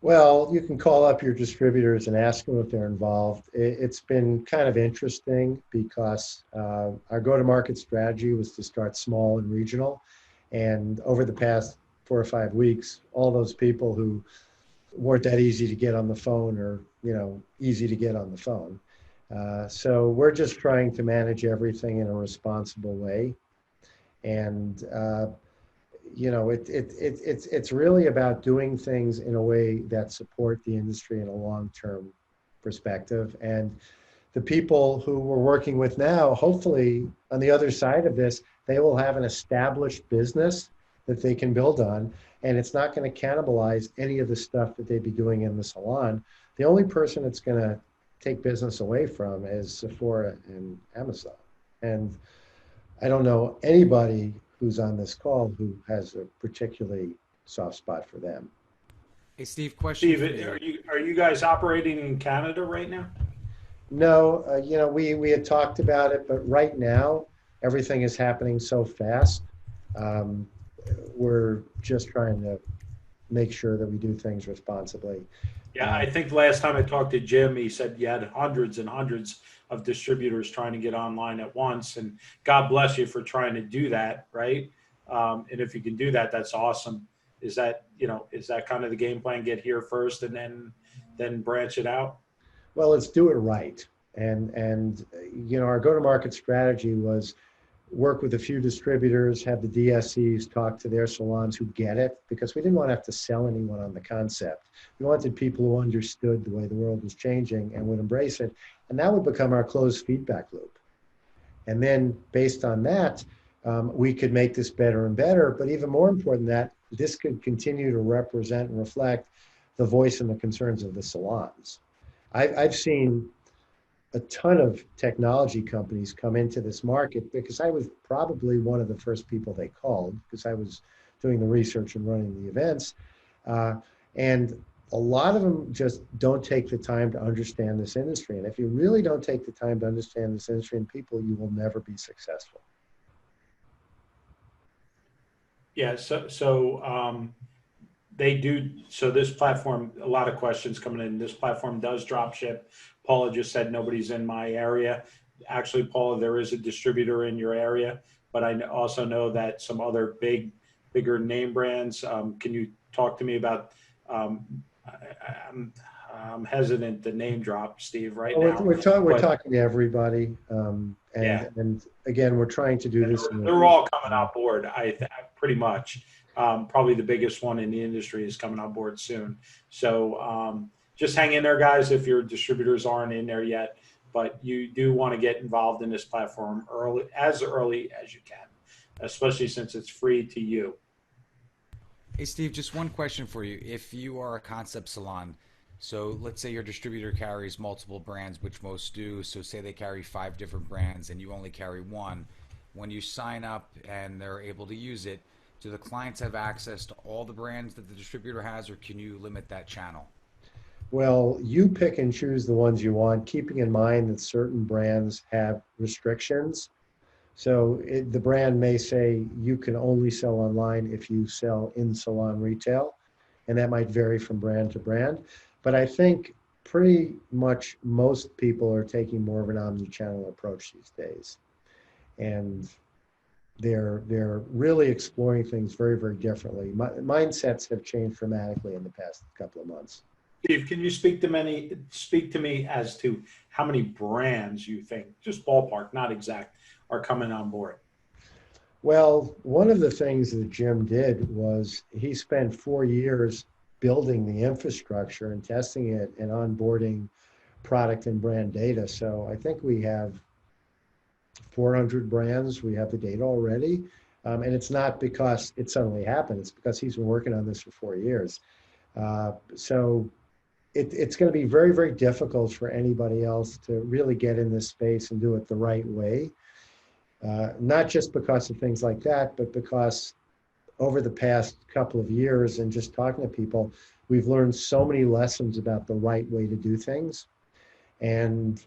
Well, you can call up your distributors and ask them if they're involved. It's been kind of interesting because our go-to-market strategy was to start small and regional. And over the past 4 or 5 weeks, all those people who weren't that easy to get on the phone are, easy to get on the phone. So we're just trying to manage everything in a responsible way. And it's really about doing things in a way that support the industry in a long-term perspective. And the people who we're working with now, hopefully on the other side of this, they will have an established business that they can build on, and it's not going to cannibalize any of the stuff that they'd be doing in the salon. The only person that's going to take business away from is Sephora and Amazon. And I don't know anybody who's on this call who has a particularly soft spot for them. Hey, Steve, question Steve, for you. are you guys operating in Canada right now? No, we had talked about it, but right now everything is happening so fast. Um, we're just trying to make sure that we do things responsibly. Yeah, Uh, I think last time I talked to Jim, he said you had hundreds and hundreds of distributors trying to get online at once. And God bless you for trying to do that, right? And if you can do that, that's awesome. Is that kind of the game plan? Get here first and then branch it out? well, let's do it right. And our go-to-market strategy was work with a few distributors, have the DSCs talk to their salons who get it, because we didn't want to have to sell anyone on the concept. We wanted people who understood the way the world was changing and would embrace it. And that would become our closed feedback loop. And then based on that, we could make this better and better. But even more important than that, this could continue to represent and reflect the voice and the concerns of the salons. I've seen a ton of technology companies come into this market because I was probably one of the first people they called because I was doing the research and running the events. And a lot of them just don't take the time to understand this industry. And if you really don't take the time to understand this industry and people, you will never be successful. Yeah. They do. So this platform, a lot of questions coming in. This platform does drop ship. Paula just said nobody's in my area. Actually, Paula, there is a distributor in your area, but I also know that some other bigger name brands. Can you talk to me about? I'm hesitant to name drop Steve right Well, now, we're but talking to everybody. yeah, And again, we're trying to do and this. they're all coming on board. Pretty much. Probably the biggest one in the industry is coming on board soon. So just hang in there, guys, if your distributors aren't in there yet. But you do want to get involved in this platform early as you can, especially since it's free to you. Hey, Steve, just one question for you. If you are a concept salon, so let's say your distributor carries multiple brands, which most do. So say they carry 5 different brands and you only carry one. When you sign up and they're able to use it, do the clients have access to all the brands that the distributor has, or can you limit that channel? Well, you pick and choose the ones you want, keeping in mind that certain brands have restrictions. So the brand may say you can only sell online if you sell in salon retail, and that might vary from brand to brand. But I think pretty much most people are taking more of an omni-channel approach these days, and they're really exploring things very, very differently. Mindsets have changed dramatically in the past couple of months. Steve, can you speak to me as to how many brands you think, just ballpark, not exact, are coming on board? Well, one of the things that Jim did was he spent 4 years building the infrastructure and testing it and onboarding product and brand data. So I think we have 400 brands. We have the data already. And it's not because it suddenly happened. It's because he's been working on this for 4 years. So it's going to be very, very difficult for anybody else to really get in this space and do it the right way. Not just because of things like that, but because over the past couple of years and just talking to people, we've learned so many lessons about the right way to do things. And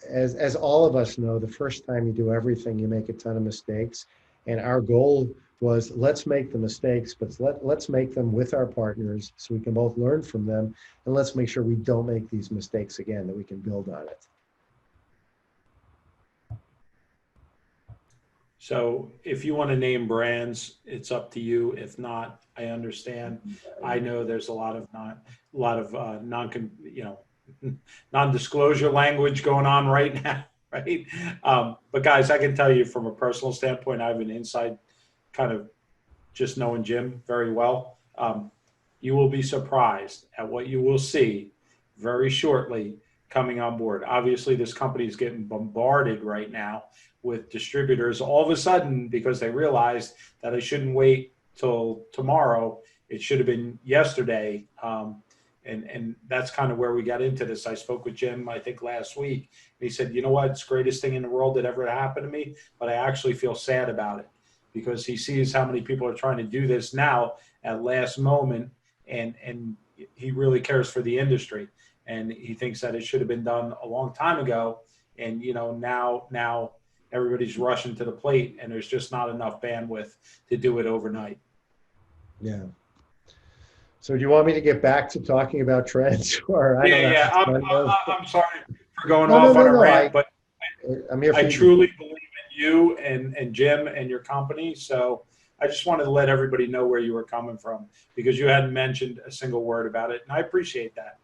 as all of us know, the first time you do everything, you make a ton of mistakes. And our goal was let's make the mistakes, but let's make them with our partners so we can both learn from them. And let's make sure we don't make these mistakes again, that we can build on it. So if you want to name brands, it's up to you. If not, I understand. I know there's a lot of non-disclosure language going on right now, right? But guys, I can tell you from a personal standpoint, I have an inside kind of just knowing Jim very well. You will be surprised at what you will see very shortly coming on board. Obviously, this company is getting bombarded right now with distributors all of a sudden because they realized that I shouldn't wait till tomorrow. It should have been yesterday. And that's kind of where we got into this. I spoke with Jim, I think last week, and he said, you know what, it's the greatest thing in the world that ever happened to me, but I actually feel sad about it because he sees how many people are trying to do this now at last moment, and he really cares for the industry, and he thinks that it should have been done a long time ago. And now everybody's rushing to the plate, and there's just not enough bandwidth to do it overnight. Yeah. So do you want me to get back to talking about trends, or I don't know? Yeah. I'm sorry for going No, off no, on no, a no. rant, but I'm here for I you. truly believe in you and Jim and your company. So I just wanted to let everybody know where you were coming from because you hadn't mentioned a single word about it, and I appreciate that.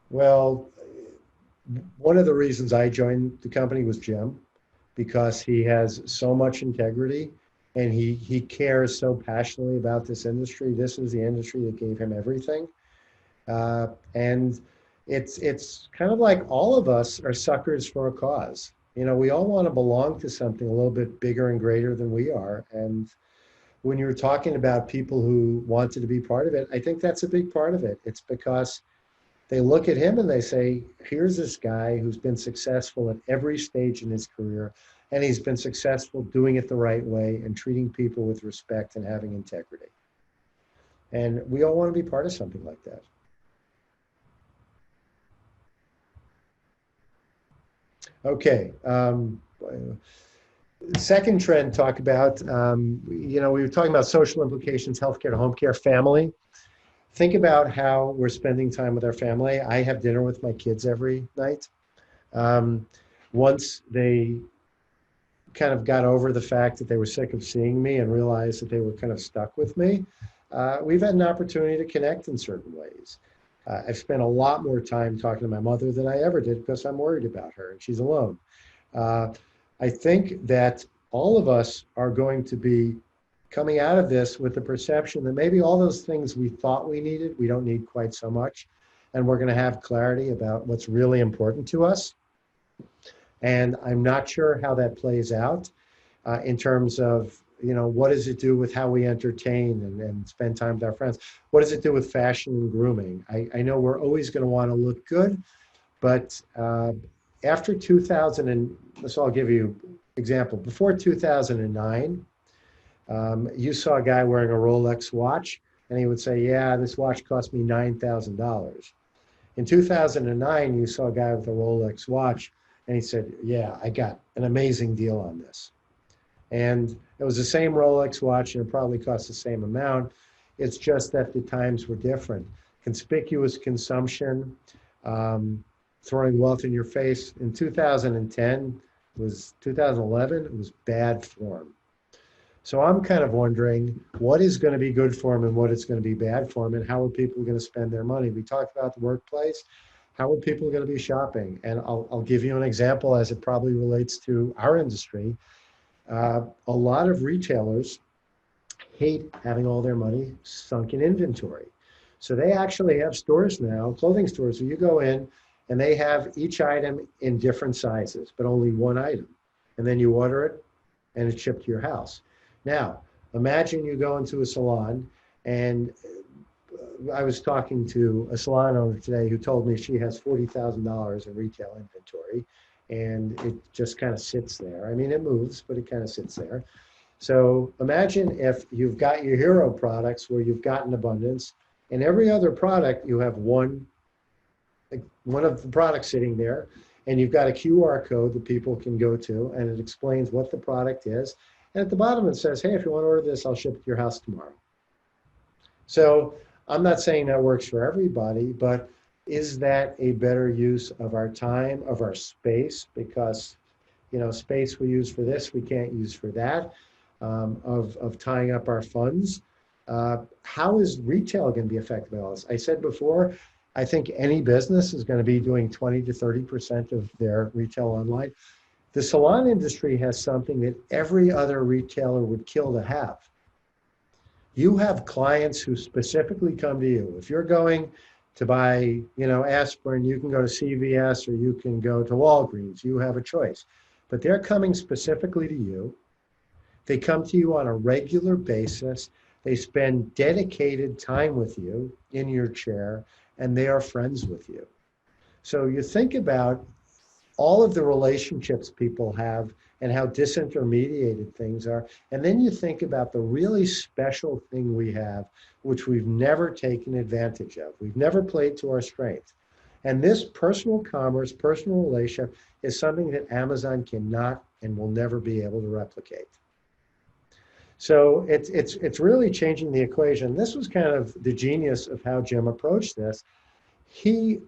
Well, one of the reasons I joined the company was Jim, because he has so much integrity and he cares so passionately about this industry. This is the industry that gave him everything. And it's kind of like all of us are suckers for a cause. We all want to belong to something a little bit bigger and greater than we are. And when you were talking about people who wanted to be part of it, I think that's a big part of it. It's because they look at him and they say, here's this guy who's been successful at every stage in his career, and he's been successful doing it the right way and treating people with respect and having integrity. And we all want to be part of something like that. Okay. Second trend, talk about, we were talking about social implications, healthcare to home care, family. Think about how we're spending time with our family. I have dinner with my kids every night. Once they kind of got over the fact that they were sick of seeing me and realized that they were kind of stuck with me, we've had an opportunity to connect in certain ways. I've spent a lot more time talking to my mother than I ever did because I'm worried about her and she's alone. I think that all of us are going to be coming out of this with the perception that maybe all those things we thought we needed, we don't need quite so much. And we're going to have clarity about what's really important to us. And I'm not sure how that plays out in terms of, what does it do with how we entertain and spend time with our friends? What does it do with fashion and grooming? I know we're always going to want to look good, but after 2000, so I'll give you an example. Before 2009, you saw a guy wearing a Rolex watch, and he would say, yeah, this watch cost me $9,000. In 2009, you saw a guy with a Rolex watch, and he said, yeah, I got an amazing deal on this. And it was the same Rolex watch, and it probably cost the same amount. It's just that the times were different. Conspicuous consumption, throwing wealth in your face. In 2010, 2011, it was bad form. So I'm kind of wondering what is going to be good for them and what is going to be bad for them, and how are people going to spend their money? We talked about the workplace. How are people going to be shopping? And I'll give you an example as it probably relates to our industry. A lot of retailers hate having all their money sunk in inventory. So they actually have stores now, clothing stores, where you go in and they have each item in different sizes, but only one item. And then you order it and it's shipped to your house. Now, imagine you go into a salon, and I was talking to a salon owner today who told me she has $40,000 in retail inventory, and it just kind of sits there. I mean, it moves, but it kind of sits there. So imagine if you've got your hero products where you've got an abundance, and every other product you have one of the products sitting there, and you've got a QR code that people can go to, and it explains what the product is. And at the bottom it says, hey, if you want to order this, I'll ship it to your house tomorrow. So I'm not saying that works for everybody, but is that a better use of our time, of our space? Because, space we use for this, we can't use for that, of tying up our funds. How is retail going to be affected by all this? I said before, I think any business is going to be doing 20 to 30% of their retail online. The salon industry has something that every other retailer would kill to have. You have clients who specifically come to you. If you're going to buy, aspirin, you can go to CVS or you can go to Walgreens. You have a choice. But they're coming specifically to you. They come to you on a regular basis. They spend dedicated time with you in your chair. and they are friends with you. So you think about all of the relationships people have and how disintermediated things are. And then you think about the really special thing we have, which we've never taken advantage of. We've never played to our strength. And this personal commerce, personal relationship is something that Amazon cannot and will never be able to replicate. So it's really changing the equation. This was kind of the genius of how Jim approached this. He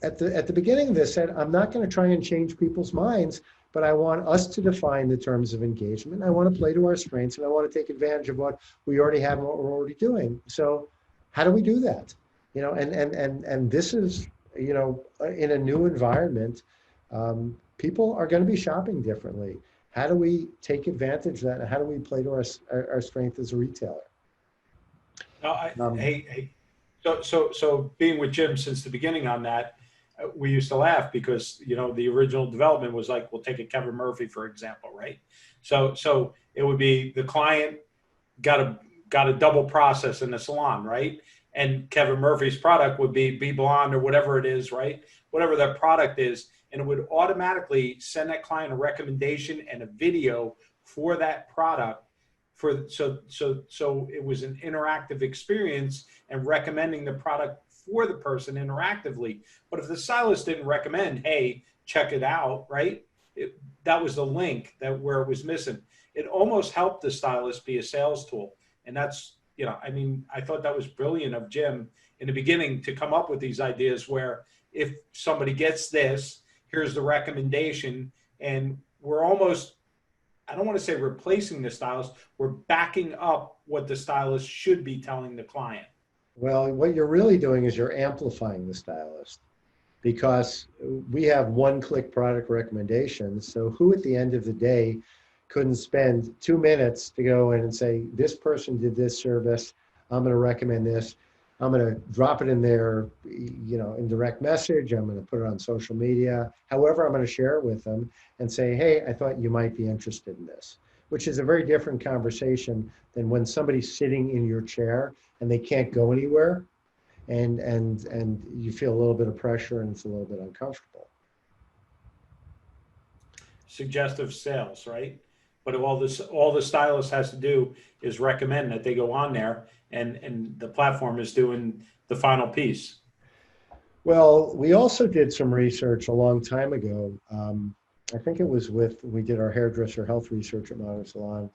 at the beginning of this said, I'm not going to try and change people's minds, but I want us to define the terms of engagement. I want to play to our strengths, and I want to take advantage of what we already have and what we're already doing. So how do we do that? You know, and this is, you know, in a new environment, people are going to be shopping differently. How do we take advantage of that? And how do we play to our strength as a retailer? No, so being with Jim since the beginning on that, we used to laugh because, you know, the original development was like, we'll take a Kevin Murphy, for example, right? So it would be the client got a double process in the salon, right? And Kevin Murphy's product would be blonde or whatever it is, right? Whatever that product is. And it would automatically send that client a recommendation and a video for that product. So it was an interactive experience and recommending the product for the person interactively. But if the stylist didn't recommend, hey, check it out, right? That was the link where it was missing. It almost helped the stylist be a sales tool. And that's, you know, I mean, I thought that was brilliant of Jim in the beginning to come up with these ideas where if somebody gets this, here's the recommendation. And we're almost, I don't want to say replacing the stylist, we're backing up what the stylist should be telling the client. Well, what you're really doing is you're amplifying the stylist, because we have one-click product recommendations. So who at the end of the day couldn't spend 2 minutes to go in and say, this person did this service, I'm going to recommend this. I'm going to drop it in there, you know, in direct message. I'm going to put it on social media. However, I'm going to share it with them and say, hey, I thought you might be interested in this, which is a very different conversation than when somebody's sitting in your chair and they can't go anywhere, and you feel a little bit of pressure and it's a little bit uncomfortable. Suggestive sales, right? But all the stylist has to do is recommend that they go on there, and the platform is doing the final piece. Well, we also did some research a long time ago. I think it was we did our hairdresser health research at Modern Salon,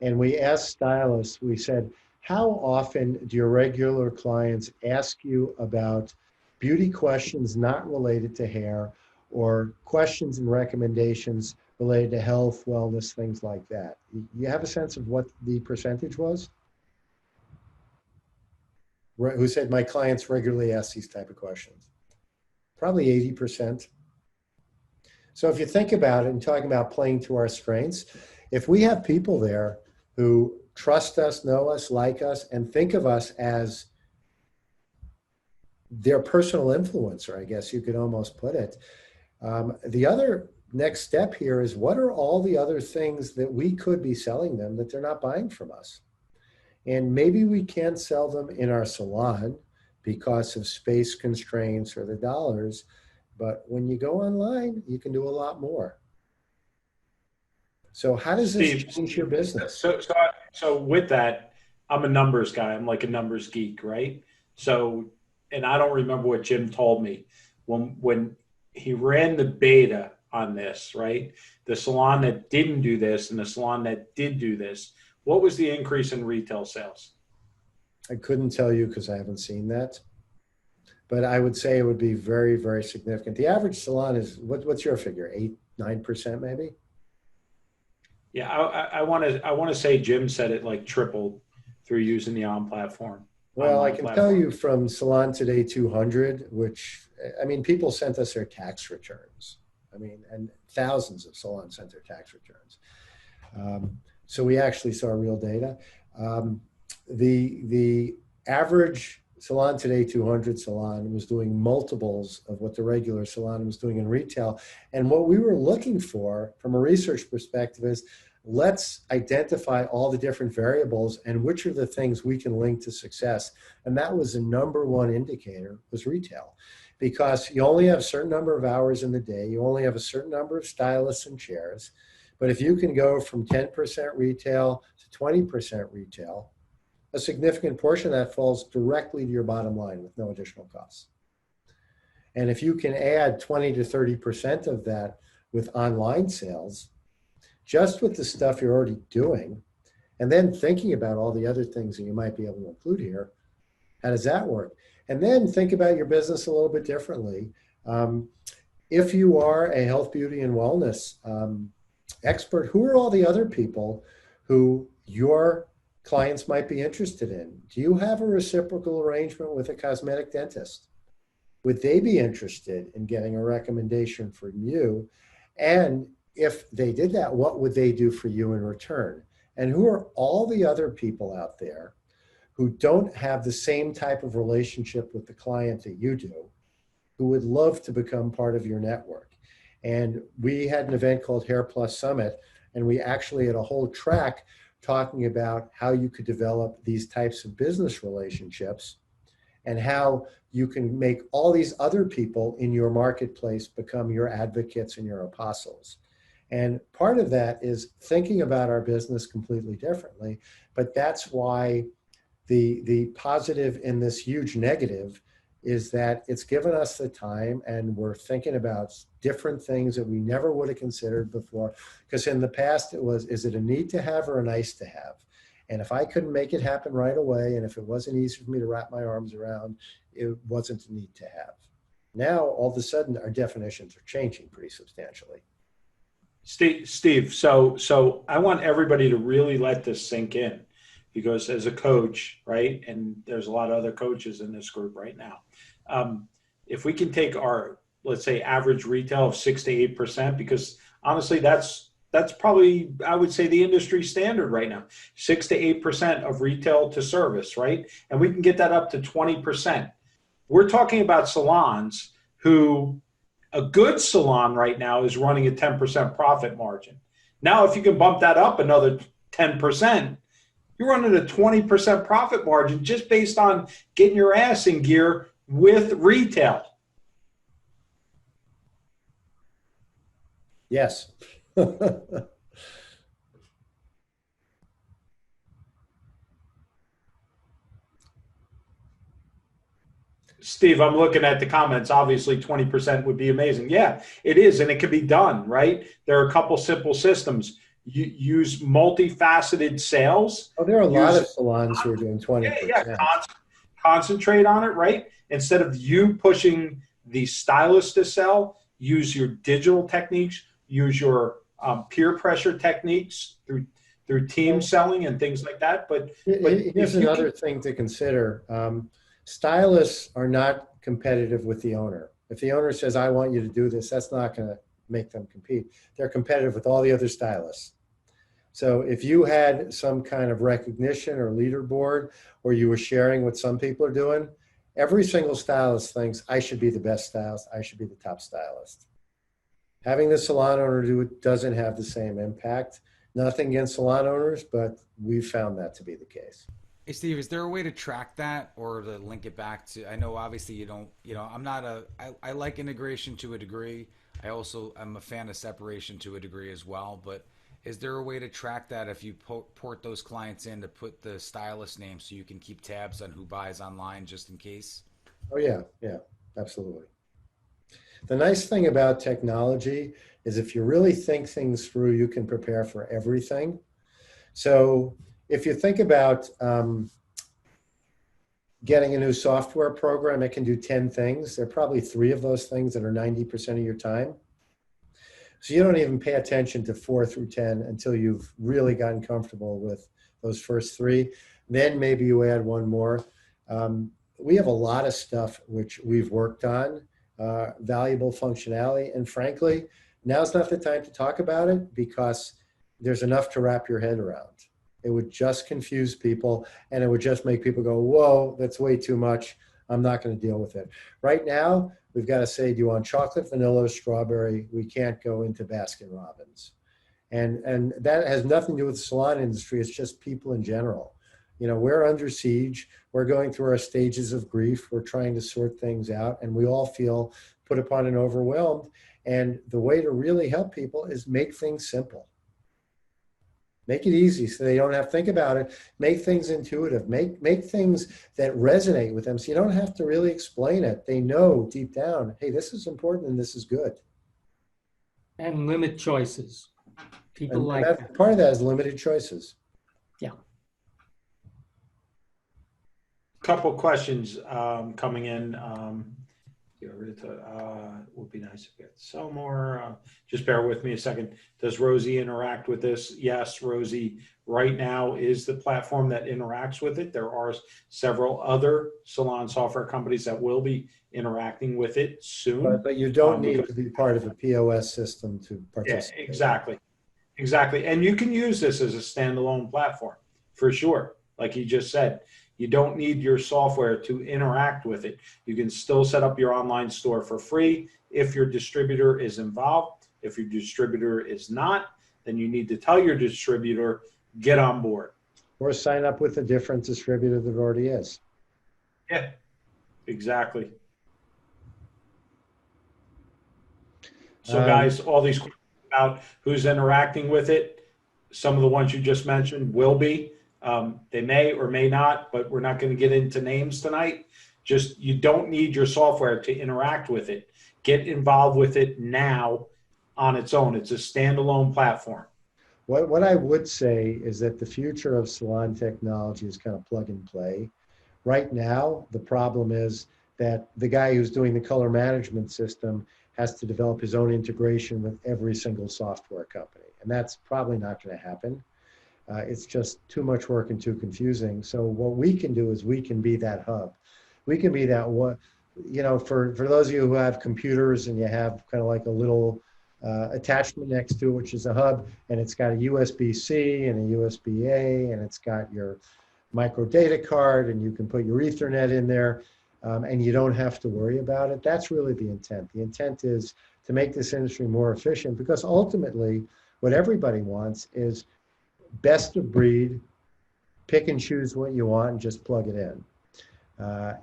and we asked stylists, we said, how often do your regular clients ask you about beauty questions not related to hair, or questions and recommendations related to health, wellness, things like that? You have a sense of what the percentage was? Who said my clients regularly ask these type of questions? Probably 80%. So if you think about it and talking about playing to our strengths, if we have people there who trust us, know us, like us, and think of us as their personal influencer, I guess you could almost put it. The other next step here is, what are all the other things that we could be selling them that they're not buying from us? And maybe we can't sell them in our salon because of space constraints or the dollars, but when you go online, you can do a lot more. So how does this change your business? So with that, I'm a numbers guy. I'm like a numbers geek, right? So, and I don't remember what Jim told me when he ran the beta on this, right? The salon that didn't do this and the salon that did do this, what was the increase in retail sales? I couldn't tell you because I haven't seen that, but I would say it would be very, very significant. The average salon is, what's your figure? 8-9% maybe? Yeah, I want to say Jim said it like tripled through using the platform. Well, I can tell you from Salon Today 200, which, I mean, people sent us their tax returns. I mean, and thousands of salons sent their tax returns. So we actually saw real data. The average Salon Today 200 salon was doing multiples of what the regular salon was doing in retail. And what we were looking for from a research perspective is Let's identify all the different variables and which are the things we can link to success. And that was the number one indicator, was retail, because you only have a certain number of hours in the day. You only have a certain number of stylists and chairs. But if you can go from 10% retail to 20% retail, a significant portion of that falls directly to your bottom line with no additional costs. And if you can add 20 to 30% of that with online sales, just with the stuff you're already doing, and then thinking about all the other things that you might be able to include here, how does that work? And then think about your business a little bit differently. If you are a health, beauty, and wellness expert, who are all the other people who your clients might be interested in? Do you have a reciprocal arrangement with a cosmetic dentist? Would they be interested in getting a recommendation from you? And if they did that, what would they do for you in return? And who are all the other people out there who don't have the same type of relationship with the client that you do, who would love to become part of your network? And we had an event called Hair Plus Summit, and we actually had a whole track talking about how you could develop these types of business relationships and how you can make all these other people in your marketplace become your advocates and your apostles. And part of that is thinking about our business completely differently. But that's why the positive in this huge negative is that it's given us the time, and we're thinking about different things that we never would have considered before. Because in the past it was, is it a need to have or a nice to have? And if I couldn't make it happen right away, and if it wasn't easy for me to wrap my arms around, it wasn't a need to have. Now, all of a sudden, our definitions are changing pretty substantially. Steve, so I want everybody to really let this sink in, because as a coach, right, and there's a lot of other coaches in this group right now, if we can take our, let's say, average retail of 6 to 8%, because honestly, that's probably, I would say, the industry standard right now, 6 to 8% of retail to service, right? And we can get that up to 20%. We're talking about salons who, a good salon right now is running a 10% profit margin. Now, if you can bump that up another 10%, you're running a 20% profit margin just based on getting your ass in gear with retail. Yes. Steve, I'm looking at the comments. Obviously, 20% would be amazing. Yeah, it is, and it can be done, right? There are a couple simple systems. You use multifaceted sales. Oh, there are a lot of salons who are doing 20%. Yeah. Concentrate on it, right? Instead of you pushing the stylist to sell, use your digital techniques, use your peer pressure techniques through team selling and things like that. But here's another thing to consider. Stylists are not competitive with the owner. If the owner says, I want you to do this, that's not going to make them compete. They're competitive with all the other stylists. So if you had some kind of recognition or leaderboard, or you were sharing what some people are doing, every single stylist thinks, I should be the best stylist, I should be the top stylist. Having the salon owner do it doesn't have the same impact. Nothing against salon owners, but we've found that to be the case. Hey Steve, is there a way to track that or to link it back to, I know obviously you don't, I like integration to a degree. I also am a fan of separation to a degree as well, but is there a way to track that if you port those clients in to put the stylist name so you can keep tabs on who buys online just in case? Oh yeah, absolutely. The nice thing about technology is if you really think things through, you can prepare for everything. So if you think about getting a new software program, it can do 10 things. There are probably 3 of those things that are 90% of your time. So you don't even pay attention to 4 through 10 until you've really gotten comfortable with those first 3. Then maybe you add one more. We have a lot of stuff which we've worked on, valuable functionality. And frankly, now's not the time to talk about it because there's enough to wrap your head around. It would just confuse people, and it would just make people go, whoa, that's way too much. I'm not going to deal with it. Right now, we've got to say, do you want chocolate, vanilla, or strawberry? We can't go into Baskin Robbins. And that has nothing to do with the salon industry. It's just people in general. You know, we're under siege. We're going through our stages of grief. We're trying to sort things out, and we all feel put upon and overwhelmed. And the way to really help people is make things simple. Make it easy so they don't have to think about it. Make things intuitive. Make things that resonate with them so you don't have to really explain it. They know deep down, hey, this is important and this is good. And limit choices. People And like that's, that. part of that is limited choices. Yeah. Couple questions coming in. Would be nice if we had some more. Just bear with me a second. Does Rosie interact with this? Yes, Rosie right now is the platform that interacts with it. There are several other salon software companies that will be interacting with it soon. But you don't need to be part of a POS system to participate. Yeah, exactly. Exactly. And you can use this as a standalone platform for sure. Like you just said, you don't need your software to interact with it. You can still set up your online store for free if your distributor is involved. If your distributor is not, then you need to tell your distributor, get on board. Or sign up with a different distributor that already is. Yeah, exactly. So guys, all these questions about who's interacting with it, some of the ones you just mentioned will be. They may or may not, but we're not going to get into names tonight. Just, you don't need your software to interact with it. Get involved with it now on its own. It's a standalone platform. What I would say is that the future of salon technology is kind of plug and play. Right now, the problem is that the guy who's doing the color management system has to develop his own integration with every single software company. And that's probably not going to happen. It's just too much work and too confusing. So what we can do is we can be that hub. We can be that one, you know, for those of you who have computers and you have kind of like a little attachment next to it, which is a hub, and it's got a USB-C and a USB-A, and it's got your micro data card, and you can put your Ethernet in there, and you don't have to worry about it. That's really the intent. The intent is to make this industry more efficient, because ultimately what everybody wants is best of breed, pick and choose what you want and just plug it in.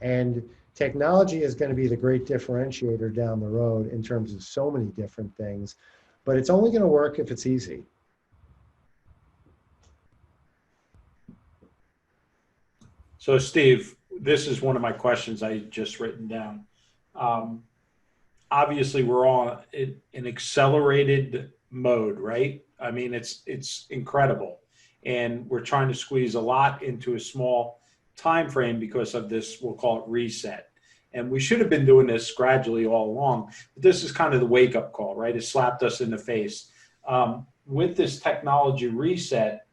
And technology is going to be the great differentiator down the road in terms of so many different things, but it's only going to work if it's easy. So Steve, this is one of my questions I just written down. Obviously we're all in accelerated mode, right? I mean, it's incredible. And we're trying to squeeze a lot into a small time frame because of this, we'll call it reset. And we should have been doing this gradually all along. But this is kind of the wake-up call, right? It slapped us in the face. With this technology reset,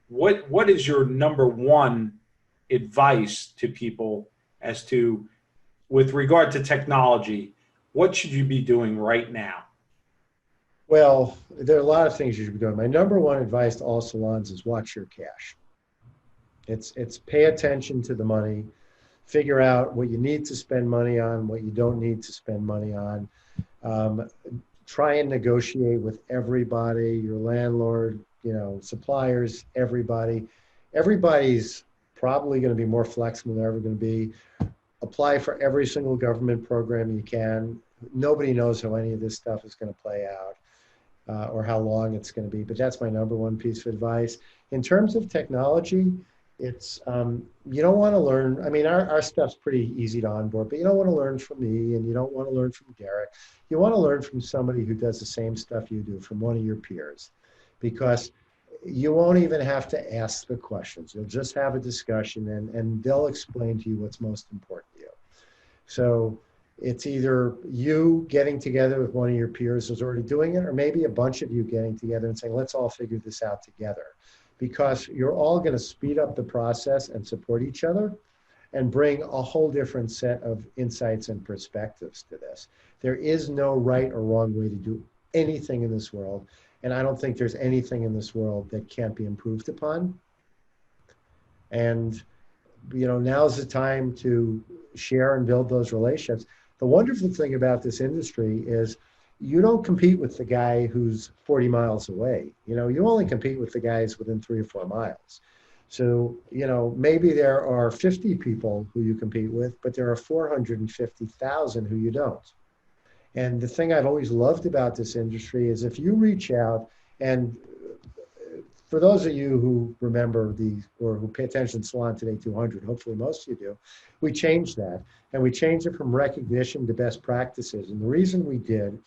what is your number one advice to people as to, with regard to technology, what should you be doing right now? Well, there are a lot of things you should be doing. My number one advice to all salons is watch your cash. It's pay attention to the money, figure out what you need to spend money on, what you don't need to spend money on. Try and negotiate with everybody, your landlord, you know, suppliers, everybody. Everybody's probably going to be more flexible than they're ever going to be. Apply for every single government program you can. Nobody knows how any of this stuff is going to play out. Or how long it's going to be, but that's my number one piece of advice. In terms of technology, it's, you don't want to learn, I mean, our stuff's pretty easy to onboard, but you don't want to learn from me and you don't want to learn from Derek. You want to learn from somebody who does the same stuff you do, from one of your peers, because you won't even have to ask the questions. You'll just have a discussion and they'll explain to you what's most important to you. So it's either you getting together with one of your peers who's already doing it, or maybe a bunch of you getting together and saying, let's all figure this out together. Because you're all going to speed up the process and support each other and bring a whole different set of insights and perspectives to this. There is no right or wrong way to do anything in this world. And I don't think there's anything in this world that can't be improved upon. And, you know, now's the time to share and build those relationships. The wonderful thing about this industry is you don't compete with the guy who's 40 miles away. You only compete with the guys within 3 or 4 miles. So, maybe there are 50 people who you compete with, but there are 450,000 who you don't. And the thing I've always loved about this industry is if you reach out, and for those of you who remember or who pay attention to Salon Today 200, hopefully most of you do, we changed that. And we changed it from recognition to best practices. And the reason we did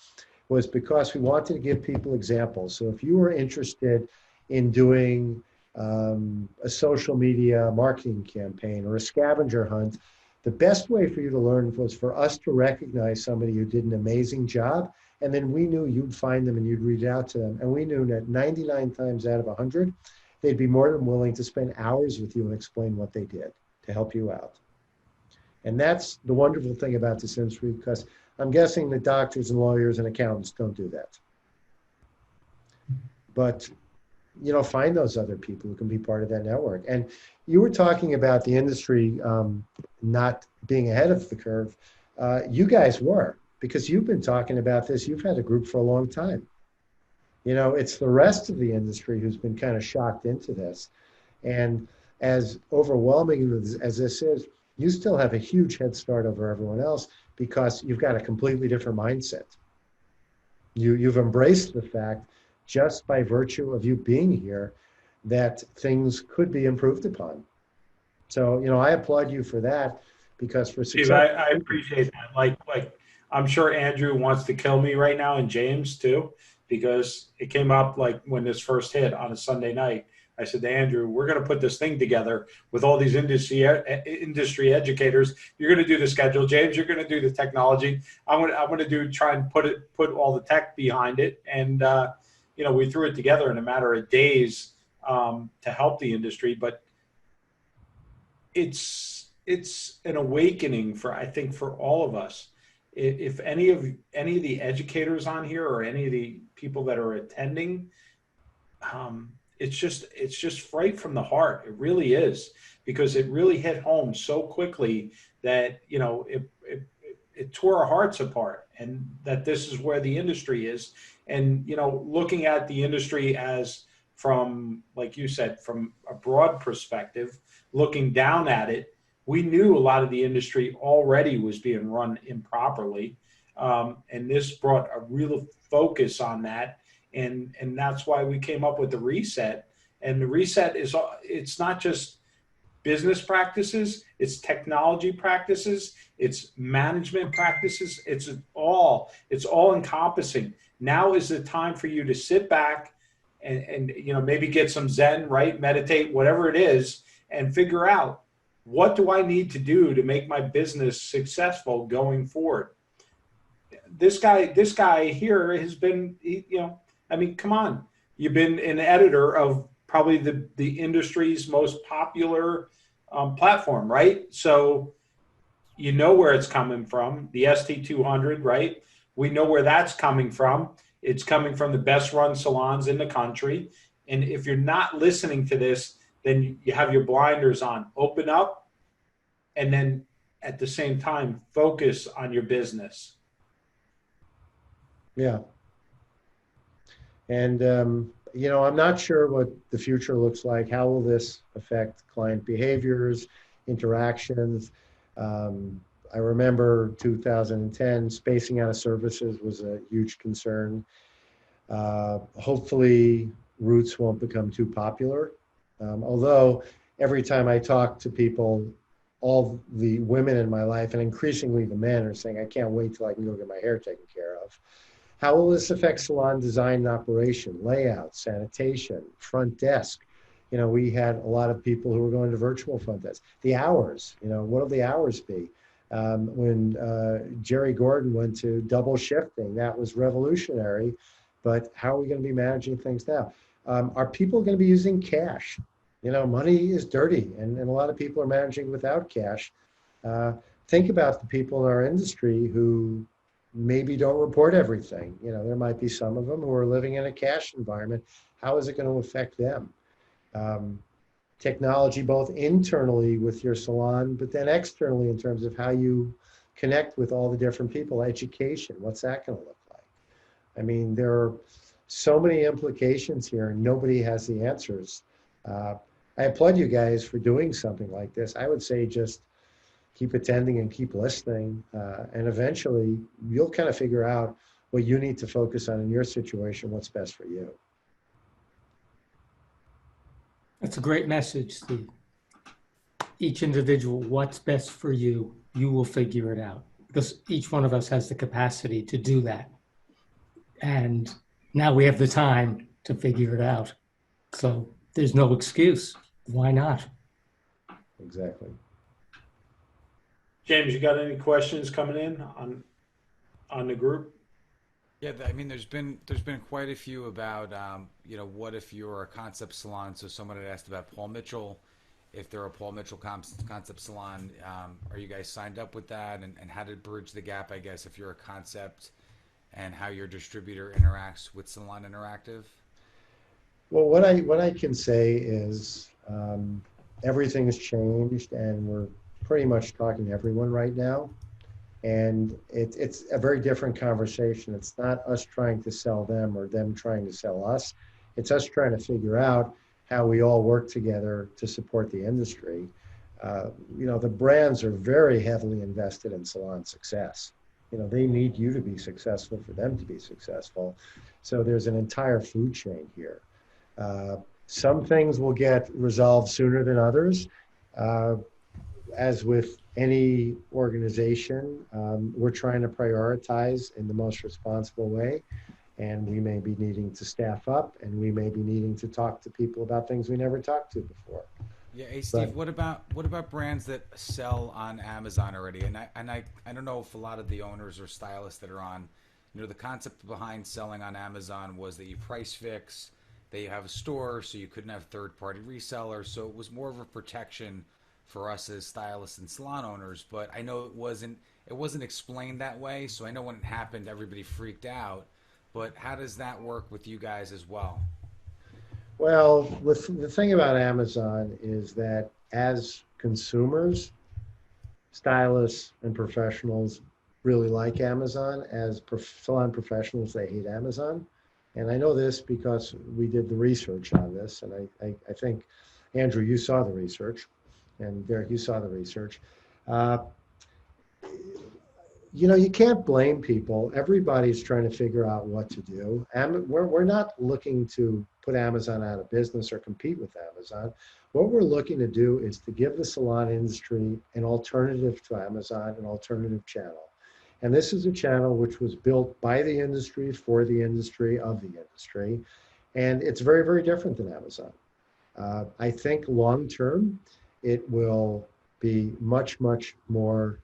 was because we wanted to give people examples. So if you were interested in doing a social media marketing campaign or a scavenger hunt, the best way for you to learn was for us to recognize somebody who did an amazing job. And then we knew you'd find them and you'd reach out to them. And we knew that 99 times out of 100, they'd be more than willing to spend hours with you and explain what they did to help you out. And that's the wonderful thing about this industry, because I'm guessing that doctors and lawyers and accountants don't do that. But, find those other people who can be part of that network. And you were talking about the industry not being ahead of the curve. You guys were, because you've been talking about this. You've had a group for a long time. It's the rest of the industry who's been kind of shocked into this. And as overwhelming as this is, you still have a huge head start over everyone else because you've got a completely different mindset. You've embraced the fact, just by virtue of you being here, that things could be improved upon. So, I applaud you for that, because for success. Steve, I appreciate that. Like I'm sure Andrew wants to kill me right now, and James too, because it came up like when this first hit on a Sunday night. I said to Andrew, we're going to put this thing together with all these industry educators. You're going to do the schedule. James, you're going to do the technology. I'm going to try and put all the tech behind it. And, we threw it together in a matter of days to help the industry. But it's an awakening I think for all of us. If any of the educators on here or any of the people that are attending, it's just right from the heart. It really is, because it really hit home so quickly that, it tore our hearts apart, and that this is where the industry is. And, looking at the industry as from, like you said, from a broad perspective, looking down at it, we knew a lot of the industry already was being run improperly. And this brought a real focus on that. And that's why we came up with the reset. And the reset it's not just business practices, it's technology practices, it's management practices, it's all encompassing. Now is the time for you to sit back and maybe get some Zen, right? Meditate, whatever it is, and figure out, what do I need to do to make my business successful going forward? This guy here has been, come on. You've been an editor of probably the industry's most popular platform, right? So you know where it's coming from, the ST200, right? We know where that's coming from. It's coming from the best run salons in the country. And if you're not listening to this, then you have your blinders on. Open up, and then at the same time, focus on your business. Yeah. And, I'm not sure what the future looks like. How will this affect client behaviors, interactions? I remember 2010, spacing out of services was a huge concern. Hopefully, Roots won't become too popular. Although every time I talk to people, all the women in my life, and increasingly the men, are saying, I can't wait till I can go get my hair taken care of. How will this affect salon design and operation, layout, sanitation, front desk? We had a lot of people who were going to virtual front desk. The hours, what will the hours be? When Jerry Gordon went to double shifting, that was revolutionary. But how are we going to be managing things now? Are people going to be using cash? Money is dirty, and a lot of people are managing without cash. Think about the people in our industry who maybe don't report everything. There might be some of them who are living in a cash environment. How is it going to affect them? Technology, both internally with your salon, but then externally in terms of how you connect with all the different people. Education, what's that going to look like? I mean, there are so many implications here, and nobody has the answers. Uh, I applaud you guys for doing something like this. I would say just keep attending and keep listening, and eventually you'll kind of figure out what you need to focus on in your situation, what's best for you. That's a great message, Steve. Each individual, what's best for you, you will figure it out, because each one of us has the capacity to do that. And now we have the time to figure it out. So there's no excuse. Why not? Exactly. James, you got any questions coming in on the group? Yeah, I mean, there's been quite a few about, what if you're a concept salon? So someone had asked about Paul Mitchell. If they're a Paul Mitchell concept salon, are you guys signed up with that? And how to bridge the gap, I guess, if you're a concept, and how your distributor interacts with Salon Interactive? Well, what I can say is everything has changed, and we're pretty much talking to everyone right now. And it's a very different conversation. It's not us trying to sell them or them trying to sell us. It's us trying to figure out how we all work together to support the industry. The brands are very heavily invested in salon success. They need you to be successful for them to be successful. So there's an entire food chain here. Some things will get resolved sooner than others. As with any organization, we're trying to prioritize in the most responsible way. And we may be needing to staff up, and we may be needing to talk to people about things we never talked to before. Yeah, hey Steve, what about brands that sell on Amazon already? And I don't know if a lot of the owners or stylists that are on, the concept behind selling on Amazon was that you price fix, that you have a store, so you couldn't have third-party resellers. So it was more of a protection for us as stylists and salon owners. But I know it wasn't explained that way. So I know when it happened, everybody freaked out. But how does that work with you guys as well? Well, the thing about Amazon is that as consumers, stylists and professionals really like Amazon. As salon professionals, they hate Amazon. And I know this because we did the research on this. And I think, Andrew, you saw the research. And Derek, you saw the research. You can't blame people. Everybody's trying to figure out what to do. And we're not looking to put Amazon out of business or compete with Amazon. What we're looking to do is to give the salon industry an alternative to Amazon, an alternative channel. And this is a channel which was built by the industry, for the industry, of the industry. And it's very, very different than Amazon. I think long term, it will be much, much more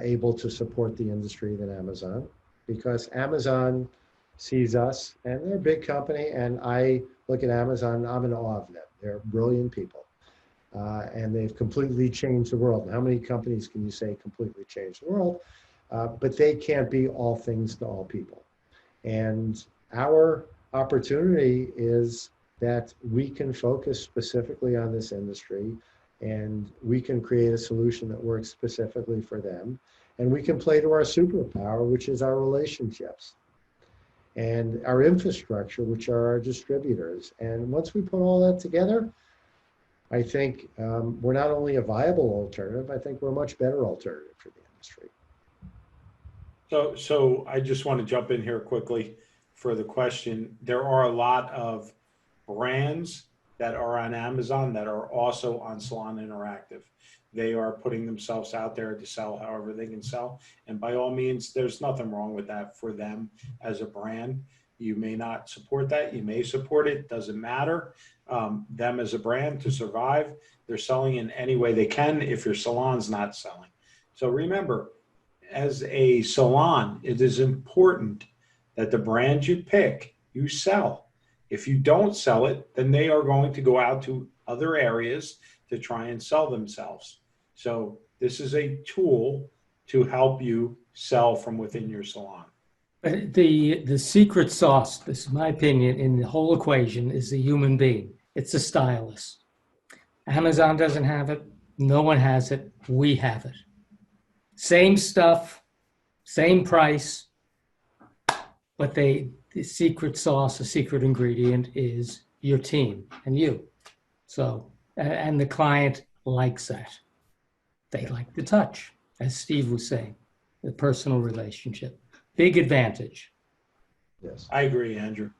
able to support the industry than Amazon, because Amazon sees us, and they're a big company, and I look at Amazon, I'm in awe of them. They're brilliant people, and they've completely changed the world. How many companies can you say completely changed the world? But they can't be all things to all people. And our opportunity is that we can focus specifically on this industry, and we can create a solution that works specifically for them. And we can play to our superpower, which is our relationships and our infrastructure, which are our distributors. And once we put all that together, I think we're not only a viable alternative, I think we're a much better alternative for the industry. So I just want to jump in here quickly for the question. There are a lot of brands that are on Amazon that are also on Salon Interactive. They are putting themselves out there to sell however they can sell. And by all means, there's nothing wrong with that for them as a brand. You may not support that. You may support it. Doesn't matter. Them as a brand to survive, they're selling in any way they can if your salon's not selling. So remember, as a salon, it is important that the brand you pick, you sell. If you don't sell it, then they are going to go out to other areas to try and sell themselves. So this is a tool to help you sell from within your salon. The secret sauce, this is my opinion, in the whole equation is the human being. It's the stylist. Amazon doesn't have it. No one has it. We have it. Same stuff, same price, but the secret sauce, the secret ingredient is your team and you. So, and the client likes that. They like the touch, as Steve was saying, the personal relationship. Big advantage. Yes. I agree, Andrew.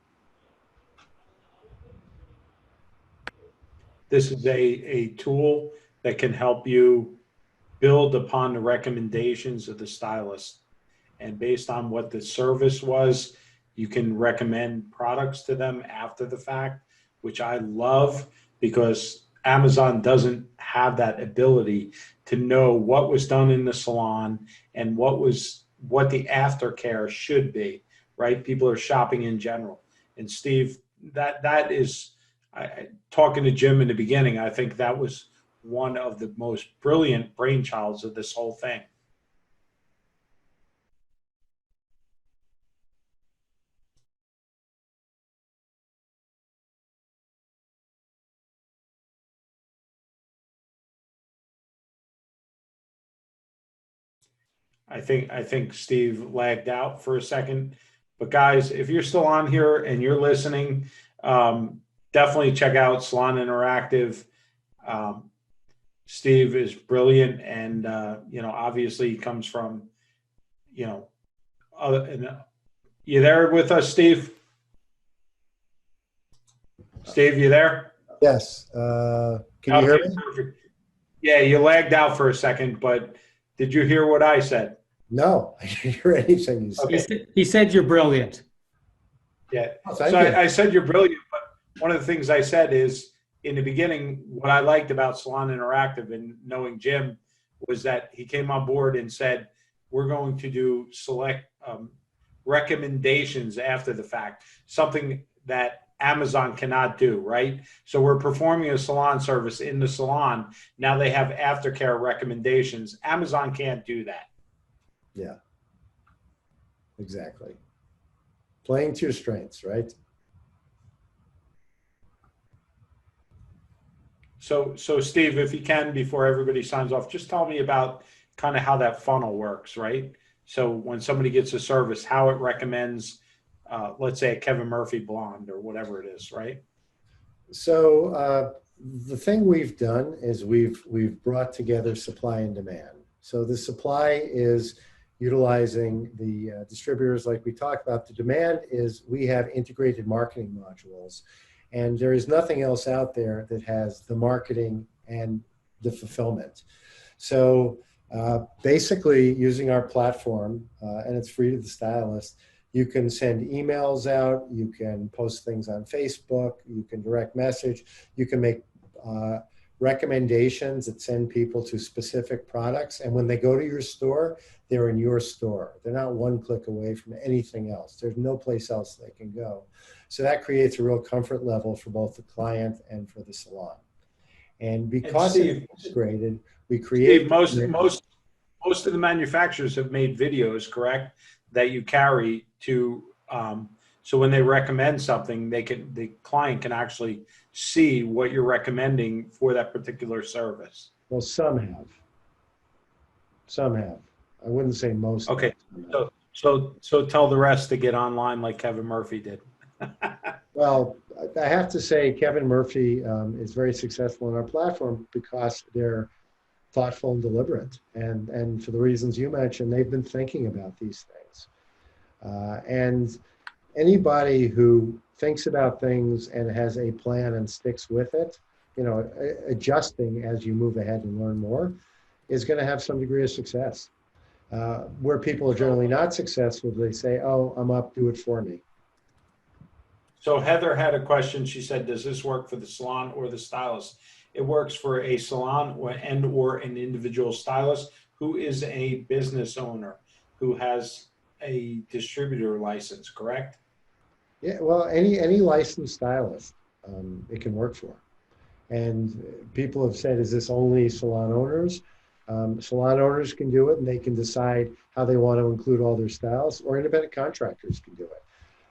This is a tool that can help you build upon the recommendations of the stylist. And based on what the service was, you can recommend products to them after the fact, which I love because Amazon doesn't have that ability to know what was done in the salon and what the aftercare should be, right? People are shopping in general. And Steve, that is, talking to Jim in the beginning, I think that was one of the most brilliant brainchilds of this whole thing. I think Steve lagged out for a second, but guys, if you're still on here and you're listening, definitely check out Salon Interactive. Steve is brilliant, and obviously he comes from, you there with us, Steve? Steve, you there? Yes. Can you hear me? Perfect. Yeah, you lagged out for a second, but did you hear what I said? No, I didn't hear anything you said. Okay. He said you're brilliant. Yeah. Oh, So thank you. I said you're brilliant, but one of the things I said is in the beginning, what I liked about Salon Interactive and knowing Jim was that he came on board and said, we're going to do select recommendations after the fact, something that Amazon cannot do, right? So we're performing a salon service in the salon. Now they have aftercare recommendations. Amazon can't do that. Yeah, exactly. Playing to your strengths, right? So Steve, if you can, before everybody signs off, just tell me about kind of how that funnel works, right? So when somebody gets a service, how it recommends, let's say a Kevin Murphy blonde or whatever it is, right? So the thing we've done is we've brought together supply and demand. So the supply is utilizing the distributors like we talked about. The demand is we have integrated marketing modules, and there is nothing else out there that has the marketing and the fulfillment. So basically using our platform, and it's free to the stylist, you can send emails out, you can post things on Facebook, you can direct message, you can make recommendations that send people to specific products. And when they go to your store, they're in your store. They're not one click away from anything else. There's no place else they can go. So that creates a real comfort level for both the client and for the salon. And because it's integrated, we create— Steve, most of the manufacturers have made videos, correct, that you carry to, so when they recommend something, the client can actually see what you're recommending for that particular service. Well, some have. Some have. I wouldn't say most. Okay, so tell the rest to get online like Kevin Murphy did. Well, I have to say Kevin Murphy is very successful on our platform because they're thoughtful and deliberate. And for the reasons you mentioned, they've been thinking about these things. And anybody who thinks about things and has a plan and sticks with it, adjusting as you move ahead and learn more, is going to have some degree of success. Where people are generally not successful, they say, oh, I'm up, do it for me. So Heather had a question. She said, does this work for the salon or the stylist? It works for a salon or an individual stylist who is a business owner, who has a distributor license, correct? Yeah, well, any licensed stylist, it can work for. And people have said, is this only salon owners? Salon owners can do it, and they can decide how they want to include all their styles, or independent contractors can do it.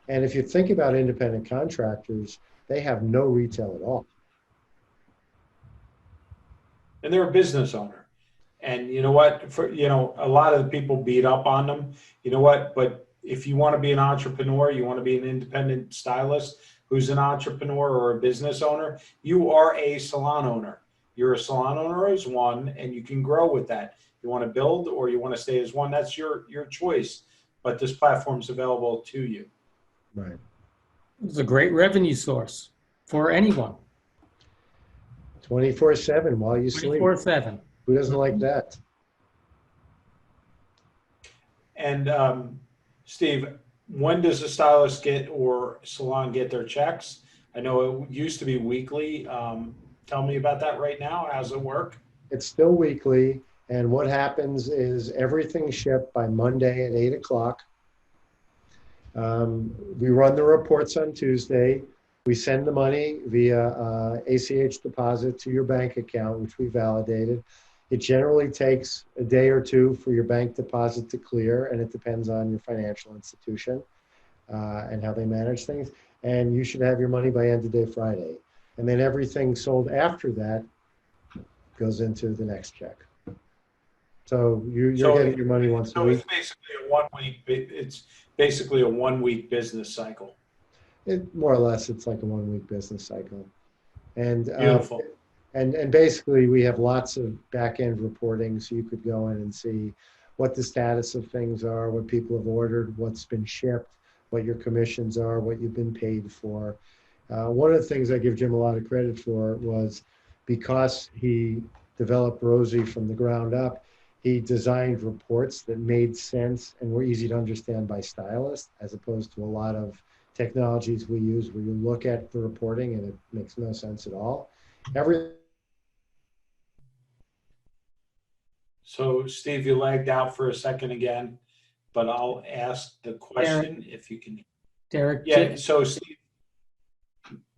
And if you think about independent contractors, they have no retail at all. And they're a business owner. And you know what, a lot of the people beat up on them, you know what, but if you want to be an entrepreneur, you want to be an independent stylist who's an entrepreneur or a business owner, you are a salon owner. You're a salon owner as one, and you can grow with that. You want to build or you want to stay as one, that's your choice. But this platform is available to you. Right. It's a great revenue source for anyone. 24/7 while you sleep. 24/7. Who doesn't like that? And Steve, when does a stylist get or salon get their checks? I know it used to be weekly. Tell me about that right now. How's it work? It's still weekly. And what happens is everything's shipped by Monday at 8 o'clock. We run the reports on Tuesday. We send the money via ACH deposit to your bank account, which we validated. It generally takes a day or two for your bank deposit to clear, and it depends on your financial institution and how they manage things. And you should have your money by end of day Friday. And then everything sold after that goes into the next check. So you're getting your money once a week. It's basically a 1 week. It's basically a 1 week business cycle. More or less, it's like a 1 week business cycle. And Beautiful. And basically, we have lots of back end reporting, so you could go in and see what the status of things are, what people have ordered, what's been shipped, what your commissions are, what you've been paid for. One of the things I give Jim a lot of credit for was because he developed Rosie from the ground up, he designed reports that made sense and were easy to understand by stylists, as opposed to a lot of technologies we use where you look at the reporting and it makes no sense at all. So, Steve, you lagged out for a second again, but I'll ask the question if you can. Derek, Yeah, so Steve.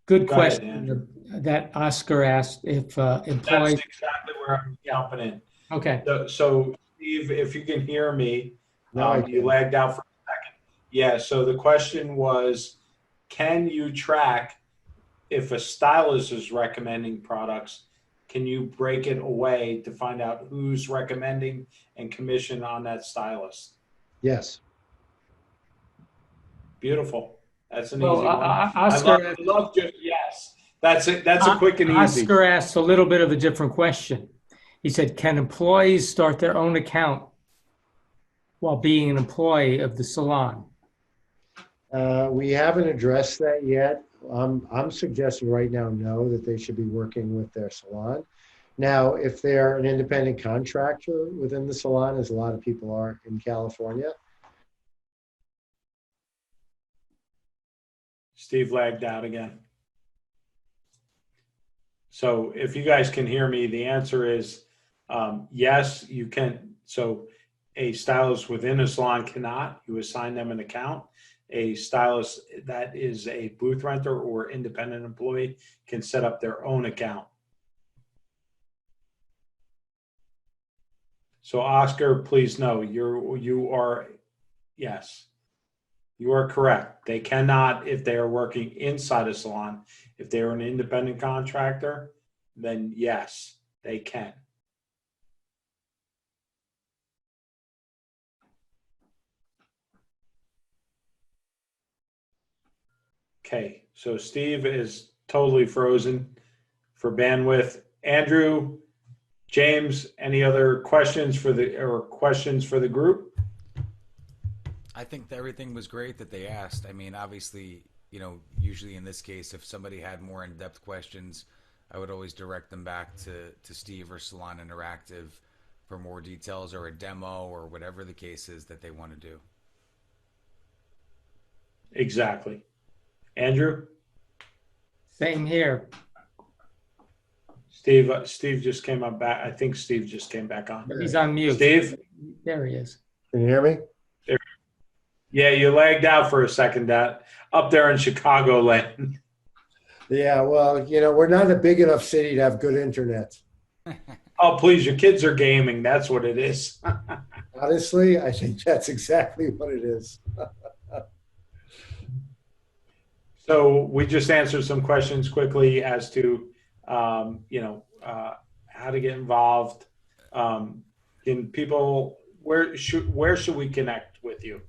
good Go ahead, question Andrew. that Oscar asked if That's employees. exactly where I'm jumping in. Okay. So, Steve, if you can hear me, Now I you can. lagged out for a second. Yeah, so the question was, can you track if a stylist is recommending products, can you break it away to find out who's recommending and commission on that stylist? Yes. Beautiful. That's an Well, easy one. Oscar, I love just yes. That's it. That's a quick and easy. Oscar asked a little bit of a different question. He said, can employees start their own account while being an employee of the salon? We haven't addressed that yet. I'm suggesting right now, no, that they should be working with their salon. Now, if they're an independent contractor within the salon, as a lot of people are in California. Steve lagged out again. So if you guys can hear me, the answer is yes, you can. So a stylist within a salon cannot. You assign them an account. A stylist that is a booth renter or independent employee can set up their own account. So Oscar, please know you are, yes, you are correct. They cannot if they are working inside a salon. If they are an independent contractor, then yes, they can. Okay, so Steve is totally frozen for bandwidth. Andrew, James, any other questions for the group? I think everything was great that they asked. I mean, obviously, usually in this case, if somebody had more in-depth questions, I would always direct them back to Steve or Salon Interactive for more details or a demo or whatever the case is that they want to do. Exactly. Andrew? Same here. Steve just came up back. I think Steve just came back on. He's on mute. Steve? There he is. Can you hear me? Yeah, you lagged out for a second, up there in Chicagoland. Yeah, well, we're not a big enough city to have good internet. Oh, please, your kids are gaming. That's what it is. Honestly, I think that's exactly what it is. So we just answered some questions quickly as to, how to get involved. Can people, where should we connect with you?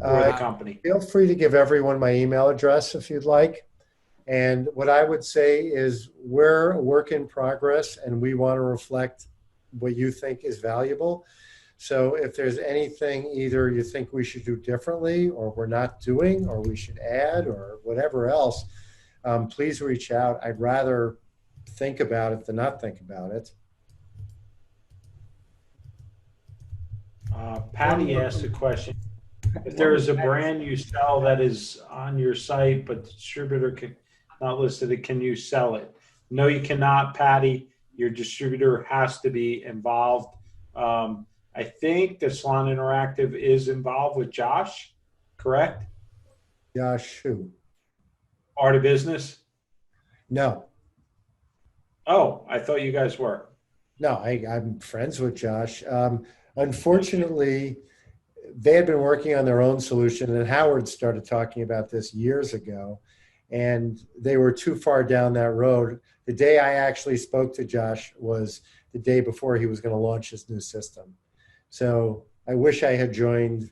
or the company? Feel free to give everyone my email address if you'd like. And what I would say is we're a work in progress and we want to reflect what you think is valuable. So if there's anything either you think we should do differently or we're not doing or we should add or whatever else, please reach out. I'd rather think about it than not think about it. Patty asked a question. If there is a brand you sell that is on your site, but the distributor not listed, can you sell it? No, you cannot, Patty. Your distributor has to be involved. I think the Salon Interactive is involved with Josh, correct? Josh who? Art of Business? No. Oh, I thought you guys were. No, I'm friends with Josh. Unfortunately, they had been working on their own solution, and Howard started talking about this years ago, and they were too far down that road. The day I actually spoke to Josh was the day before he was going to launch his new system. So I wish I had joined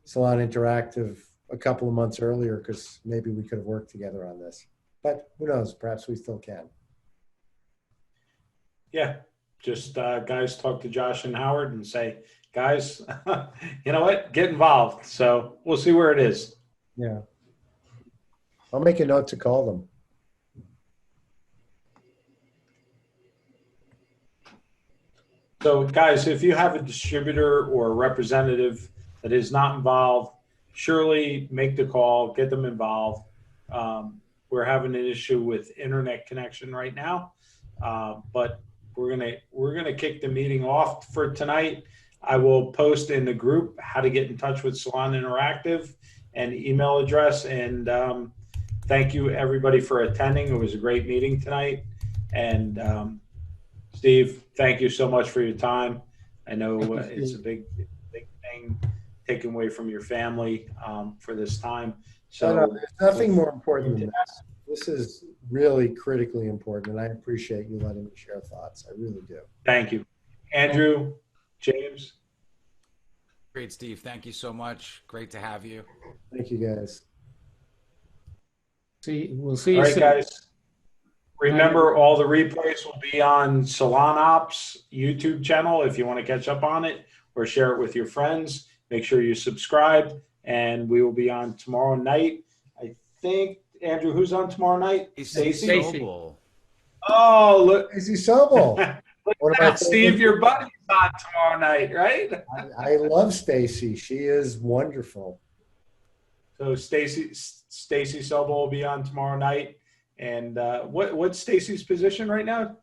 Salon Interactive a couple of months earlier because maybe we could have worked together on this. But who knows? Perhaps we still can. Yeah, just guys talk to Josh and Howard and say, guys, you know what? Get involved. So we'll see where it is. Yeah. I'll make a note to call them. So guys, if you have a distributor or a representative that is not involved, surely make the call, get them involved. We're having an issue with internet connection right now, but we're gonna kick the meeting off for tonight. I will post in the group how to get in touch with Salon Interactive and email address. And thank you everybody for attending. It was a great meeting tonight. And Steve, thank you so much for your time. I know it's a big thing taken away from your family for this time. So no, there's nothing more important than that. This is really critically important, and I appreciate you letting me share thoughts. I really do. Thank you. Andrew, James. Great, Steve. Thank you so much. Great to have you. Thank you, guys. We'll see you All right, soon. guys. Remember, all the replays will be on Salon Ops YouTube channel if you want to catch up on it or share it with your friends. Make sure you subscribe, and we will be on tomorrow night. I think, Andrew, who's on tomorrow night? Stacey. Oh, look. Stacey Sobel. Look at Steve, your buddy's on tomorrow night, right? I love Stacey. She is wonderful. So Stacey Sobel will be on tomorrow night. And what's Stacey's position right now?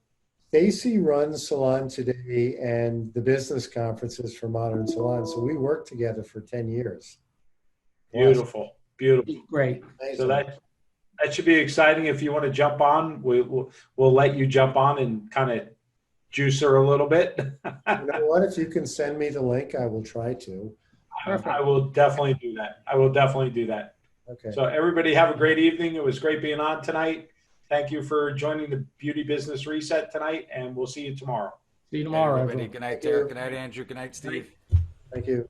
Stacey runs Salon Today and the business conferences for Modern Salon. So we worked together for 10 years. Beautiful, beautiful. Great. So that should be exciting. If you want to jump on, we'll let you jump on and kind of juice her a little bit. You know what? If you can send me the link, I will try to. I will definitely do that. Okay. So everybody have a great evening. It was great being on tonight. Thank you for joining the Beauty Business Reset tonight, and we'll see you tomorrow. See you tomorrow, Everybody. everyone. Good night, Derek. Good night, Andrew. Good night, Steve. Thank you.